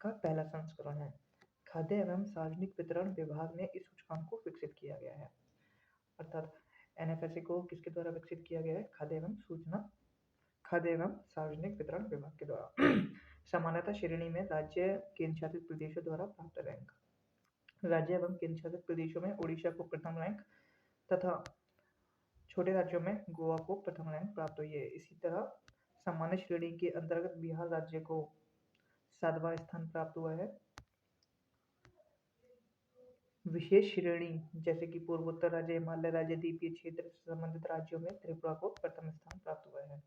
का पहला संस्करण है। खाद्य एवं सार्वजनिक वितरण विभाग ने इस सूचकांक को विकसित किया गया है। अर्थात NFSA को किसके द्वारा विकसित किया गया है? खाद्य एवं सार्वजनिक वितरण विभाग के द्वारा। सामान्यता श्रेणी में राज्य केंद्र शासित प्रदेशों द्वारा प्राप्त रैंक। राज्य एवं केंद्र शासित प्रदेशों में उड़ीसा को प्रथम रैंक तथा छोटे राज्यों में गोवा को प्रथम रैंक प्राप्त हुई है। इसी तरह सामान्य श्रेणी के अंतर्गत बिहार राज्य को 7वां स्थान प्राप्त हुआ है। विशेष श्रेणी जैसे कि पूर्वोत्तर राज्य, हिमालय राज्य, द्वीपीय क्षेत्र से संबंधित राज्यों में त्रिपुरा को प्रथम स्थान प्राप्त हुआ है।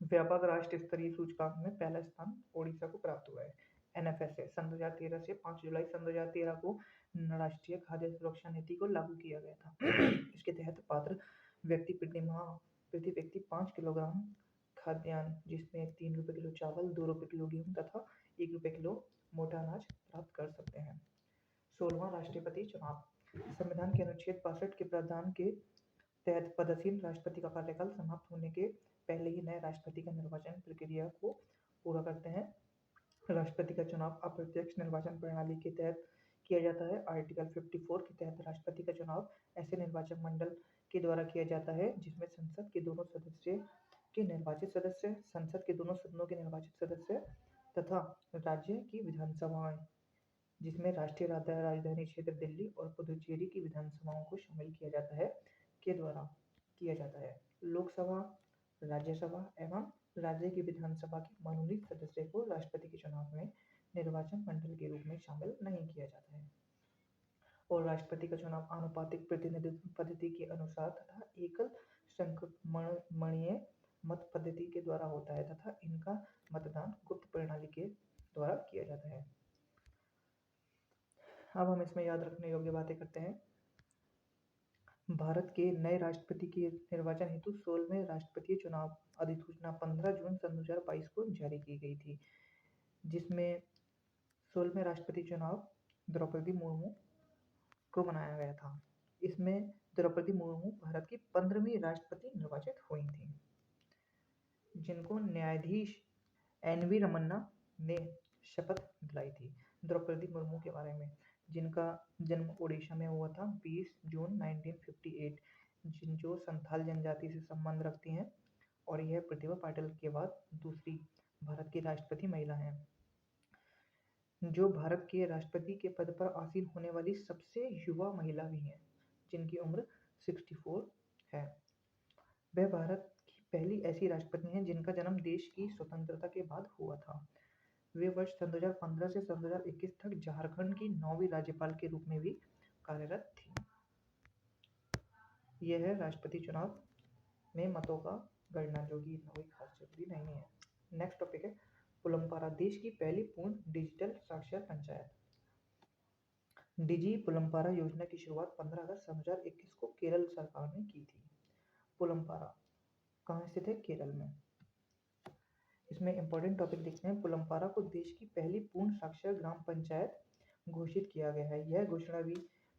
व्यापक राष्ट्र स्तरीय सूचकांक में पहला स्थान ओडिशा को प्राप्त हुआ है। NFSA सन 2013 से 5 जुलाई सन 2013 को राष्ट्रीय खाद्य सुरक्षा नीति को लागू किया गया था। इसके तहत पात्र व्यक्ति प्रति व्यक्ति 5 किलोग्राम खाद्यान्न, जिसमें 3 रुपये किलो चावल, 2 रुपये किलो गेहूं तथा 1 रुपये किलो मोटा अनाज प्राप्त कर सकते हैं। 16वां राष्ट्रपति चुनाव। संविधान के अनुच्छेद 62 के प्रावधान के तहत पदसीन राष्ट्रपति का कार्यकाल समाप्त होने के पहले ही नए राष्ट्रपति का निर्वाचन प्रक्रिया को पूरा करते हैं। राष्ट्रपति का चुनाव अप्रत्यक्ष निर्वाचन प्रणाली के तहत किया जाता है। आर्टिकल 54 के तहत राष्ट्रपति का चुनाव ऐसे निर्वाचक मंडल के द्वारा किया जाता है जिसमें संसद के दोनों सदस्य के निर्वाचित सदस्य, संसद के दोनों सदनों के निर्वाचित सदस्य तथा राज्य की विधानसभाएं, जिसमें राष्ट्रीय राजधानी क्षेत्र दिल्ली और पुदुचेरी की विधानसभाओं को शामिल किया जाता है, के द्वारा किया जाता है। लोकसभा, राज्यसभा एवं राज्य की विधानसभा के मनोनीत सदस्य को राष्ट्रपति के चुनाव में निर्वाचन मंडल के रूप में शामिल नहीं किया जाता है। और राष्ट्रपति का चुनाव आनुपातिक प्रतिनिधित्व पद्धति के अनुसार तथा एकल संक्रमणीय मत पद्धति के द्वारा होता है तथा इनका मतदान गुप्त प्रणाली के द्वारा किया जाता है। अब हम इसमें याद रखने योग्य बातें करते हैं। भारत के नए राष्ट्रपति के निर्वाचन हेतु 16वें राष्ट्रपति चुनाव अधिसूचना 15 जून सन 2022 को जारी की गई थी, जिसमें 16वें राष्ट्रपति चुनाव द्रौपदी मुर्मू को बनाया गया था। इसमें द्रौपदी मुर्मू भारत की 15वीं राष्ट्रपति निर्वाचित हुई थी, जिनको न्यायाधीश NV रमन्ना ने शपथ दिलाई थी। द्रौपदी मुर्मू के बारे में, जिनका जन्म ओडिशा में हुआ था 20 जून 1958, जो संथाल जनजाति से संबंध रखती हैं, और यह प्रतिभा पाटिल के बाद दूसरी भारत की राष्ट्रपति महिला हैं, जो भारत के राष्ट्रपति के पद पर आसीन होने वाली सबसे युवा महिला भी हैं, जिनकी उम्र 64 है। वह भारत की पहली ऐसी राष्ट्रपति हैं जिनका जन्म देश की स्वतंत्रता के बाद हुआ था। वे वर्ष सन 2015 से सन 2021 तक झारखंड की 9वीं राज्यपाल के रूप में भी कार्यरत थी। यह है राष्ट्रपति चुनाव में मतों का गणना, जो कि कोई खास जरूरी नहीं है। नेक्स्ट टॉपिक है पुलमपारा, देश की पहली पूर्ण डिजिटल साक्षर पंचायत। डिजी पुलमपारा योजना की शुरुआत 15 अगस्त सन 2021 को केरल सरकार ने की थी। पुलमपारा कहाँ स्थित है? केरल में। इसमें इंपॉर्टेंट टॉपिक देखते हैं। पुलमपारा को देश की पहली पूर्ण साक्षर ग्राम पंचायत घोषित किया गया है। यह घोषणा भी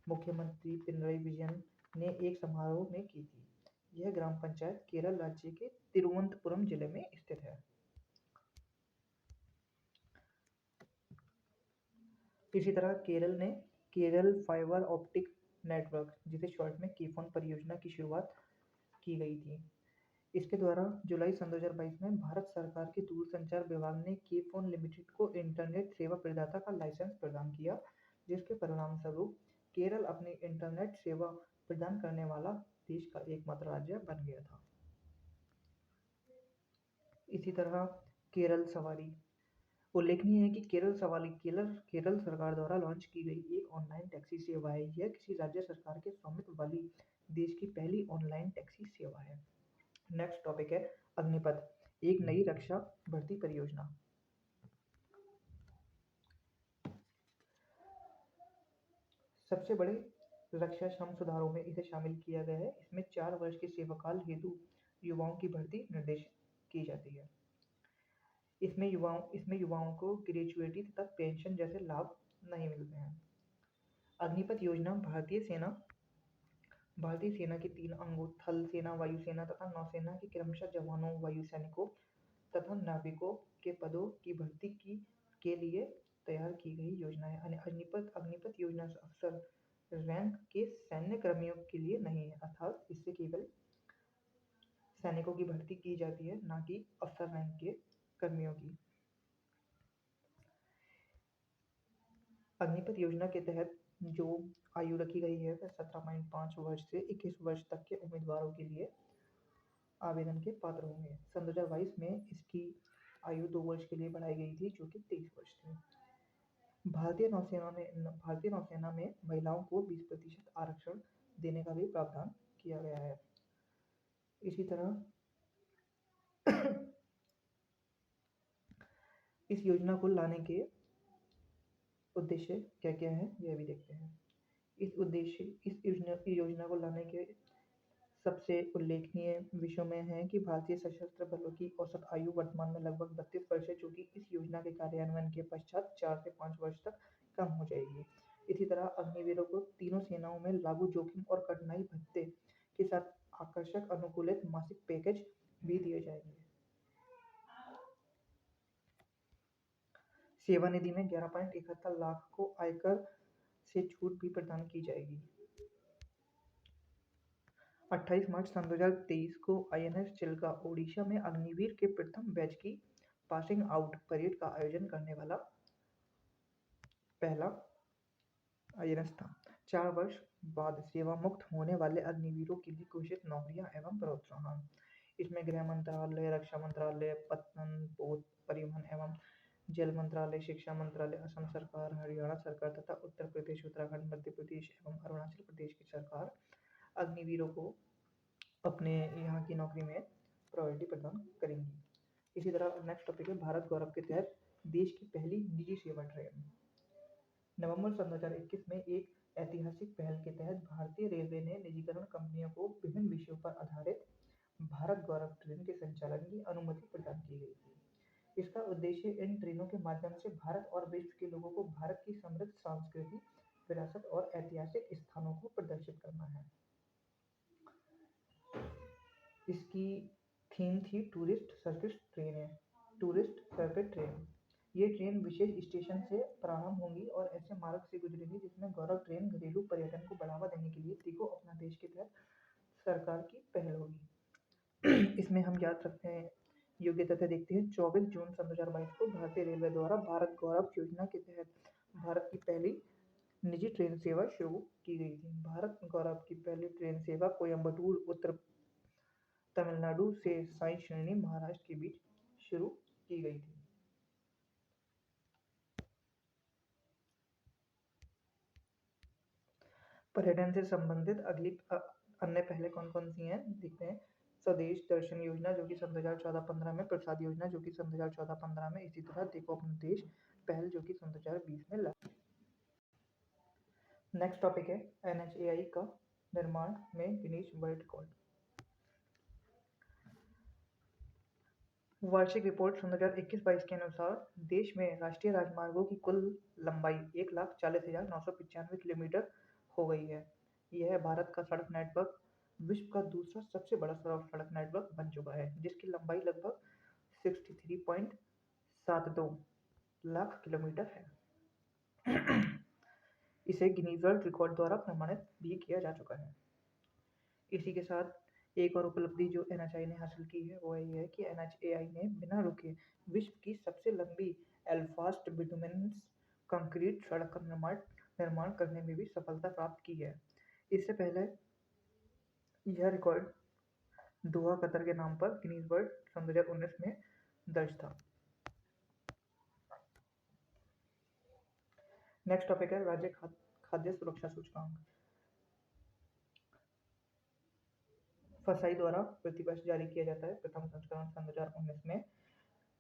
मुख्यमंत्री पिनरई विजयन ने एक समारोह में की थी। यह ग्राम पंचायत केरल राज्य के तिरुवनंतपुरम जिले में स्थित है। इसी तरह केरल ने केरल फाइबर ऑप्टिक नेटवर्क, जिसे शॉर्ट में केफोन परियोजना की शुरुआत की गई थी। इसके द्वारा जुलाई सन 2022 में भारत सरकार के दूरसंचार विभाग ने केफोन लिमिटेड को इंटरनेट सेवा प्रदाता का लाइसेंस प्रदान किया, जिसके परिणामस्वरूप केरल अपनी इंटरनेट सेवा प्रदान करने वाला देश का एकमात्र राज्य बन गया था। इसी तरह केरल सवारी। उल्लेखनीय है कि केरल सरकार द्वारा लॉन्च की गई एक ऑनलाइन टैक्सी सेवा है। यह किसी राज्य सरकार के स्वामित्व वाली देश की पहली ऑनलाइन टैक्सी सेवा है। नेक्स्ट टॉपिक है अग्निपथ, एक नई रक्षा भर्ती परियोजना। सबसे बड़े रक्षा श्रम सुधारों में इसे शामिल किया गया है। इसमें 4 वर्ष के सेवाकाल हेतु युवाओं की भर्ती निर्देशित की जाती है। इसमें युवाओं को ग्रेजुएटी तथा पेंशन जैसे लाभ नहीं मिलते हैं। अग्निपथ योजना भारतीय सेना के 3 अंगों थल सेना, वायुसेना तथा नौसेना के क्रमशः जवानों, वायुसैनिकों तथा नाविकों के पदों की भर्ती के लिए तैयार की गई योजना है। अग्निपथ योजना अफसर रैंक के सैन्य कर्मियों के लिए नहीं है, अर्थात इससे केवल सैनिकों की भर्ती की जाती है, ना कि अफसर रैंक के कर्मियों की। अग्निपथ योजना के तहत जो आयु रखी गई है वह 17.5 वर्ष से 21 वर्ष तक के उम्मीदवारों के लिए आवेदन के पात्र होंगे। सन 2022 में इसकी आयु 2 वर्ष के लिए बढ़ाई गई थी, जो कि 23 वर्ष थी। भारतीय नौसेना में महिलाओं को 20% आरक्षण देने का भी प्रावधान किया गया है। इसी तरह इस योजना को लाने के उद्देश्य क्या क्या है यह भी देखते हैं। इस योजना को लाने के सबसे उल्लेखनीय विषयों में है कि भारतीय सशस्त्र बलों की औसत आयु वर्तमान में लगभग 32 वर्ष है, जो कि इस योजना के कार्यान्वयन के पश्चात 4 से 5 वर्ष तक कम हो जाएगी। इसी तरह अग्निवीरों को तीनों सेनाओं में लागू जोखिम और कठिनाई भत्ते के साथ आकर्षक अनुकूलित मासिक पैकेज भी दिए जाएंगे। सेवा निधि में 11.71 लाख को आयकर से छूट भी प्रदान की जाएगी। 28 मार्च सन 2023 को INS चिल्का ओडिशा में अग्निवीर के प्रथम बैच की पासिंग आउट परेड का आयोजन करने वाला पहला INS था। 4 वर्ष बाद सेवा मुक्त होने वाले अग्निवीरों के लिए घोषित नौकरियां एवं प्रोत्साहन। इसमें गृह मंत्रालय, रक्षा मंत्रालय, पत्तन, पोत, परिवहन एवं जल मंत्रालय, शिक्षा मंत्रालय, असम सरकार, हरियाणा सरकार तथा उत्तर प्रदेश, उत्तराखंड, मध्य प्रदेश एवं अरुणाचल प्रदेश की सरकार अग्निवीरों को अपने यहाँ की नौकरी में प्रायोरिटी प्रदान करेंगी। इसी तरह नेक्स्ट टॉपिक है भारत गौरव के तहत देश की पहली निजी सेवा ट्रेन। नवंबर सन 2021 में एक ऐतिहासिक पहल के तहत भारतीय रेलवे ने निजीकरण कंपनियों को विभिन्न विषयों पर आधारित भारत गौरव ट्रेन के संचालन की अनुमति प्रदान की गई थी। इसका उद्देश्य इन ट्रेनों के माध्यम से भारत और विश्व के लोगों को भारत की समृद्ध सांस्कृतिक विरासत और ऐतिहासिक स्थानों को प्रदर्शित करना है। इसकी थीम थी टूरिस्ट सर्किट ट्रेन। ये ट्रेन विशेष स्टेशन से प्रारंभ होंगी और ऐसे मार्ग से गुजरेगी जिसमें गौरव ट्रेन घरेलू पर्यटन को बढ़ावा देने के लिए देखो अपना देश के तहत सरकार की पहल होगी। इसमें हम याद रखते हैं योग्य तथ्य देखते हैं। 24 जून सन 2022 को भारतीय रेलवे द्वारा भारत गौरव योजना के तहत भारत की पहली निजी ट्रेन सेवा शुरू की गई थी। भारत गौरव की पहली ट्रेन सेवा कोयम्बटूर उत्तर तमिलनाडु से साई श्रेणी महाराष्ट्र के बीच शुरू की गई थी। पर्यटन से संबंधित अगली अन्य पहले कौन कौन सी हैं देखते हैं। स्वदेश दर्शन योजना जो कि सन 2014-15 में, प्रसाद योजना जो कि सन 2014-15 में, इसी तरह देखो अपना देश पहल जो कि सन 2020 में लगी। नेक्स्ट टॉपिक है NHAI का निर्माण में गिनीज वर्ल्ड रिकॉर्ड। वार्षिक रिपोर्ट सन 2021-22 के अनुसार देश में राष्ट्रीय राजमार्गों की कुल लंबाई 1,40,995 किलोमीटर हो गई है। यह भारत का सड़क नेटवर्क विश्व का दूसरा सबसे बड़ा सड़क नेटवर्क बन चुका है, जिसकी लंबाई लगभग 63.72 लाख किलोमीटर है। इसे गिनीज वर्ल्ड रिकॉर्ड द्वारा प्रमाणित भी किया जा चुका है। इसी के साथ एक और उपलब्धि जो NHAI ने हासिल की है वो ये है कि NHAI ने बिना रुके विश्व की सबसे लंबी एल्फास्ट बिटुमिनस कंक्रीट सड़क का निर्माण करने में भी सफलता प्राप्त की है। इससे पहले यह रिकॉर्ड दोहा कतर के नाम पर गिनीज वर्ल्ड सन 2019 में दर्ज था। नेक्स्ट टॉपिक है राज्य खाद्य सुरक्षा सूचकांक। फसाई द्वारा प्रतिवर्ष जारी किया जाता है। प्रथम संस्करण सन 2019 में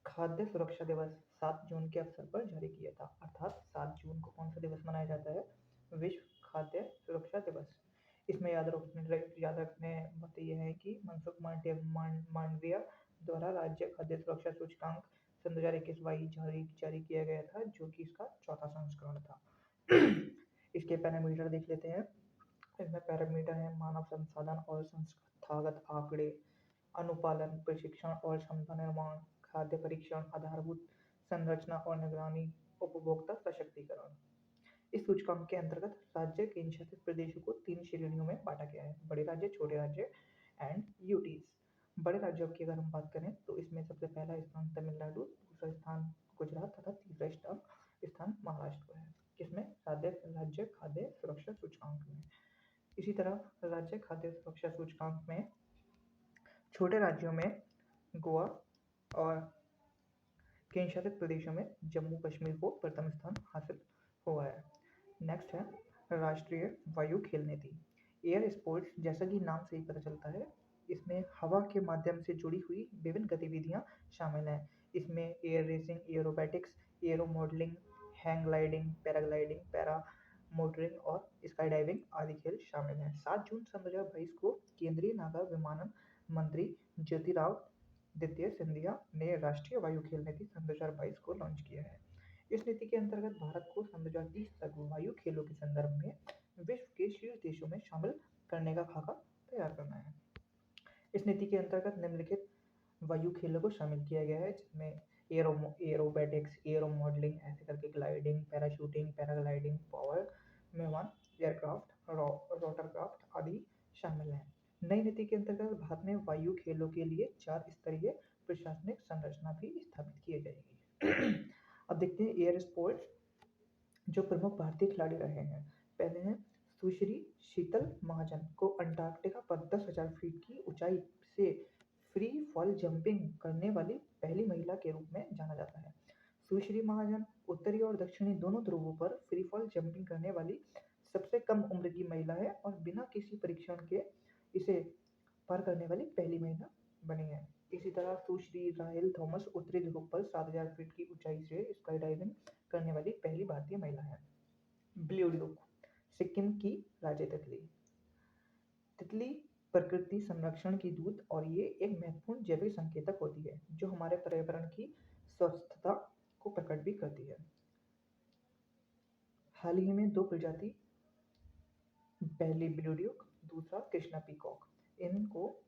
खाद्य सुरक्षा दिवस 7 जून के अवसर पर जारी किया था। अर्थात 7 जून को कौन सा दिवस मनाया जाता है? विश्व खाद्य सुरक्षा दिवस। इसमें याद रखने बात यह है कि मनसुख मांडविया द्वारा राज्य खाद्य सुरक्षा सूचकांक सन 2021-22 जारी किया गया था, जो कि इसका चौथा संस्करण था। इसके पैरामीटर देख लेते हैं। इसमें पैरामीटर है मानव संसाधन और संस्थागत आंकड़े, अनुपालन, प्रशिक्षण और क्षमता निर्माण, खाद्य परीक्षण, आधारभूत संरचना और निगरानी, उपभोक्ता सशक्तिकरण। इस सूचकांक के अंतर्गत राज्य केंद्र शासित प्रदेशों को 3 श्रेणियों में बांटा गया है: बड़े राज्य, छोटे राज्य एंड यूटीज। बड़े राज्यों की अगर हम बात करें तो इसमें सबसे पहला स्थान तमिलनाडु, दूसरा स्थान गुजरात तथा तीसरा स्थान महाराष्ट्र है, किसमें? राज्य खाद्य सुरक्षा सूचकांक में। इसी तरह राज्य खाद्य सुरक्षा सूचकांक में छोटे राज्यों में गोवा और केंद्र शासित प्रदेशों में जम्मू कश्मीर को प्रथम स्थान हासिल हुआ है। नेक्स्ट है राष्ट्रीय वायु खेल नीति। एयर स्पोर्ट्स, जैसा कि नाम से ही पता चलता है, इसमें हवा के माध्यम से जुड़ी हुई विभिन्न गतिविधियां शामिल हैं। इसमें air racing, aerobatics, aero modelling, hang gliding, paragliding, para motoring और स्काई डाइविंग आदि खेल शामिल हैं। 7 जून सन 2022 को केंद्रीय नागर विमानन मंत्री ज्योतिरादित्य सिंधिया ने राष्ट्रीय वायु खेल नीति सन 2022 को लॉन्च किया है। इस नीति के अंतर्गत भारत को सन 2030 तक वायु खेलों के संदर्भ में विश्व के शीर्ष देशों में शामिल करने का खाका तैयार करना है। इस नीति के अंतर्गत निम्नलिखित वायु खेलों को शामिल किया गया है, जिसमें एरोबैटिक्स, एरो मॉडलिंग, ऐसे करके ग्लाइडिंग, पैराशूटिंग, पैराग्लाइडिंग, पावर विमान, एयरक्राफ्ट, रोटरक्राफ्ट आदि शामिल हैं। नई नीति के अंतर्गत भारत में वायु खेलों के लिए 4 स्तरीय प्रशासनिक संरचना भी स्थापित की जाएगी। अब देखते हैं एयर स्पोर्ट्स जो प्रमुख भारतीय खिलाड़ी रहे हैं। पहले हैं सुश्री शीतल महाजन को अंटार्कटिका पर 10,000 फीट की ऊंचाई से फ्री फॉल जंपिंग करने वाली पहली महिला के रूप में जाना जाता है। सुश्री महाजन उत्तरी और दक्षिणी दोनों ध्रुवों पर फ्री फॉल जंपिंग करने वाली सबसे कम उम्र की महिला है और बिना किसी परीक्षण के इसे पार करने वाली पहली महिला बनी है। इसी तरह सुश्री राहेल थॉमस उत्तरी ध्रुव पर 7,000 फीट की ऊंचाई से स्काई डाइविंग करने वाली पहली भारतीय महिला है। ब्लू ड्यूक, सिक्किम की राज्य तितली। तितली प्रकृति संरक्षण की दूत और ये एक महत्वपूर्ण जैविक संकेतक होती है जो हमारे पर्यावरण की स्वस्थता को प्रकट भी करती है। हाल ही में 2 प्रजाति, पहली ब्लू ड्यूक, दूसरा कृष्णा पीकॉक, इनको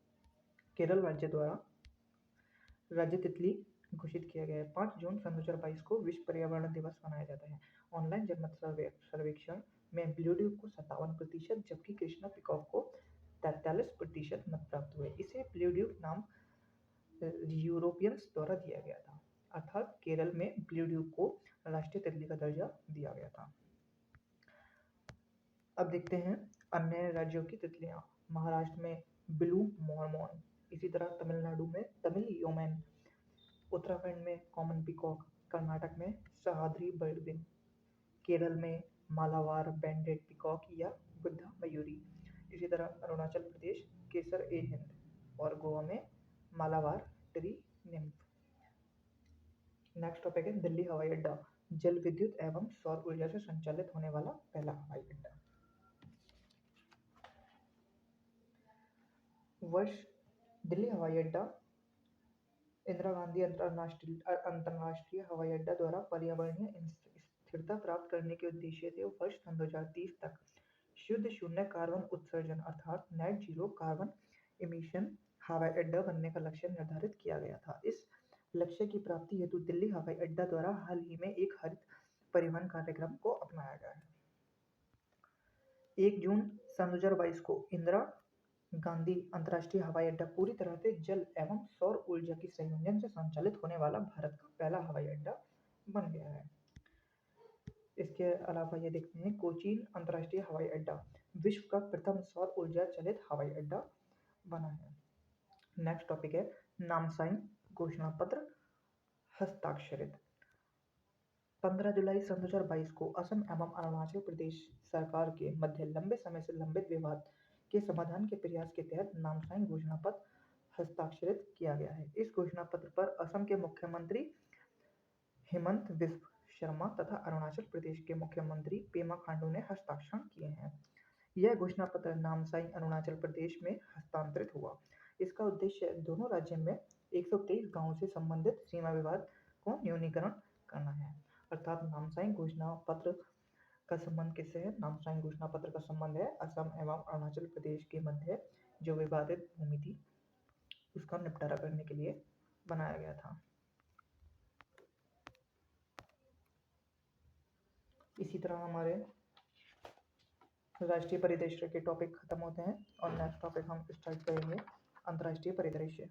केरल राज्य द्वारा राज्य तितली घोषित किया गया है। 5 जून सन 2022 को विश्व पर्यावरण दिवस मनाया जाता है। ऑनलाइन जनमत सर्वेक्षण में ब्लू ड्यूक को 57% जबकि कृष्णा पीकॉक को 43% मत प्राप्त हुए। इसे ब्लू ड्यूक नाम यूरोपियंस द्वारा दिया गया था, अर्थात केरल में ब्लू ड्यूक को राष्ट्रीय तितली का दर्जा दिया गया था। अब देखते हैं अन्य राज्यों की तितलियां। महाराष्ट्र में ब्लू मॉर्मोन, इसी तरह तमिलनाडु में तमिल योमेन, उत्तराखंड में कॉमन पीकॉक, कर्नाटक में सह्याद्री बर्डविन, केरल में मालाबार बैंडेड पीकॉक या बुद्धा मयूरी, इसी तरह अरुणाचल प्रदेश केसर ए हिंद और गोवा में Malabar tree nymph. Next topic है दिल्ली हवाई अड्डा, जल विद्युत एवं सौर ऊर्जा से संचालित होने वाला पहला हवाई अड्डा। वर्ष दिल्ली हवाई अड्डा इंदिरा गांधी अंतरराष्ट्रीय हवाई अड्डा द्वारा पर्यावरणीय स्थिरता प्राप्त करने के उद्देश्य से वर्ष सन 2030 तक शुद्ध शून्य कार्बन उत्सर्जन अर्थात नेट जीरो कार्बन इमिशन हवाई अड्डा बनने का लक्ष्य निर्धारित किया गया था। इस लक्ष्य की प्राप्ति हेतु दिल्ली हवाई अड्डा द्वारा हाल ही में एक हरित परिवहन कार्यक्रम को अपनाया गया है। 1 जून सन 2022 को इंदिरा गांधी अंतर्राष्ट्रीय हवाई अड्डा पूरी तरह से जल एवं सौर ऊर्जा की संयोजन से संचालित होने वाला भारत का पहला हवाई अड्डा बन गया है। इसके अलावा ये देखते हैं कोचीन अंतर्राष्ट्रीय हवाई अड्डा विश्व का प्रथम सौर ऊर्जा चलित हवाई अड्डा बना है। नेक्स्ट टॉपिक है नामसाई घोषणा पत्र हस्ताक्षरित। 15 जुलाई सन 2022 को असम एवं अरुणाचल प्रदेश सरकार के मध्य लंबे समय से लंबित विवाद के समाधान के प्रयास के तहत नामसाई घोषणा पत्र हस्ताक्षरित किया गया है। इस घोषणा पत्र पर असम के मुख्यमंत्री हेमंत बिस्व शर्मा तथा अरुणाचल प्रदेश के मुख्यमंत्री पेमा खांडू ने हस्ताक्षर किए हैं। यह घोषणा पत्र नामसाई अरुणाचल प्रदेश में हस्तांतरित हुआ। इसका उद्देश्य दोनों राज्यों में 123 गांवों से संबंधित सीमा विवाद को न्यूनीकरण करना है। अर्थात नामसाई घोषणा पत्र का संबंध किससे है? नामसाई घोषणा पत्र का संबंध है असम एवं अरुणाचल प्रदेश के मध्य जो विवादित भूमि थी उसका निपटारा करने के लिए बनाया गया था। इसी तरह हमारे राष्ट्रीय परिदृश्य के टॉपिक खत्म होते हैं और नेक्स्ट टॉपिक हम स्टार्ट करेंगे अंतर्राष्ट्रीय परिदृश्य।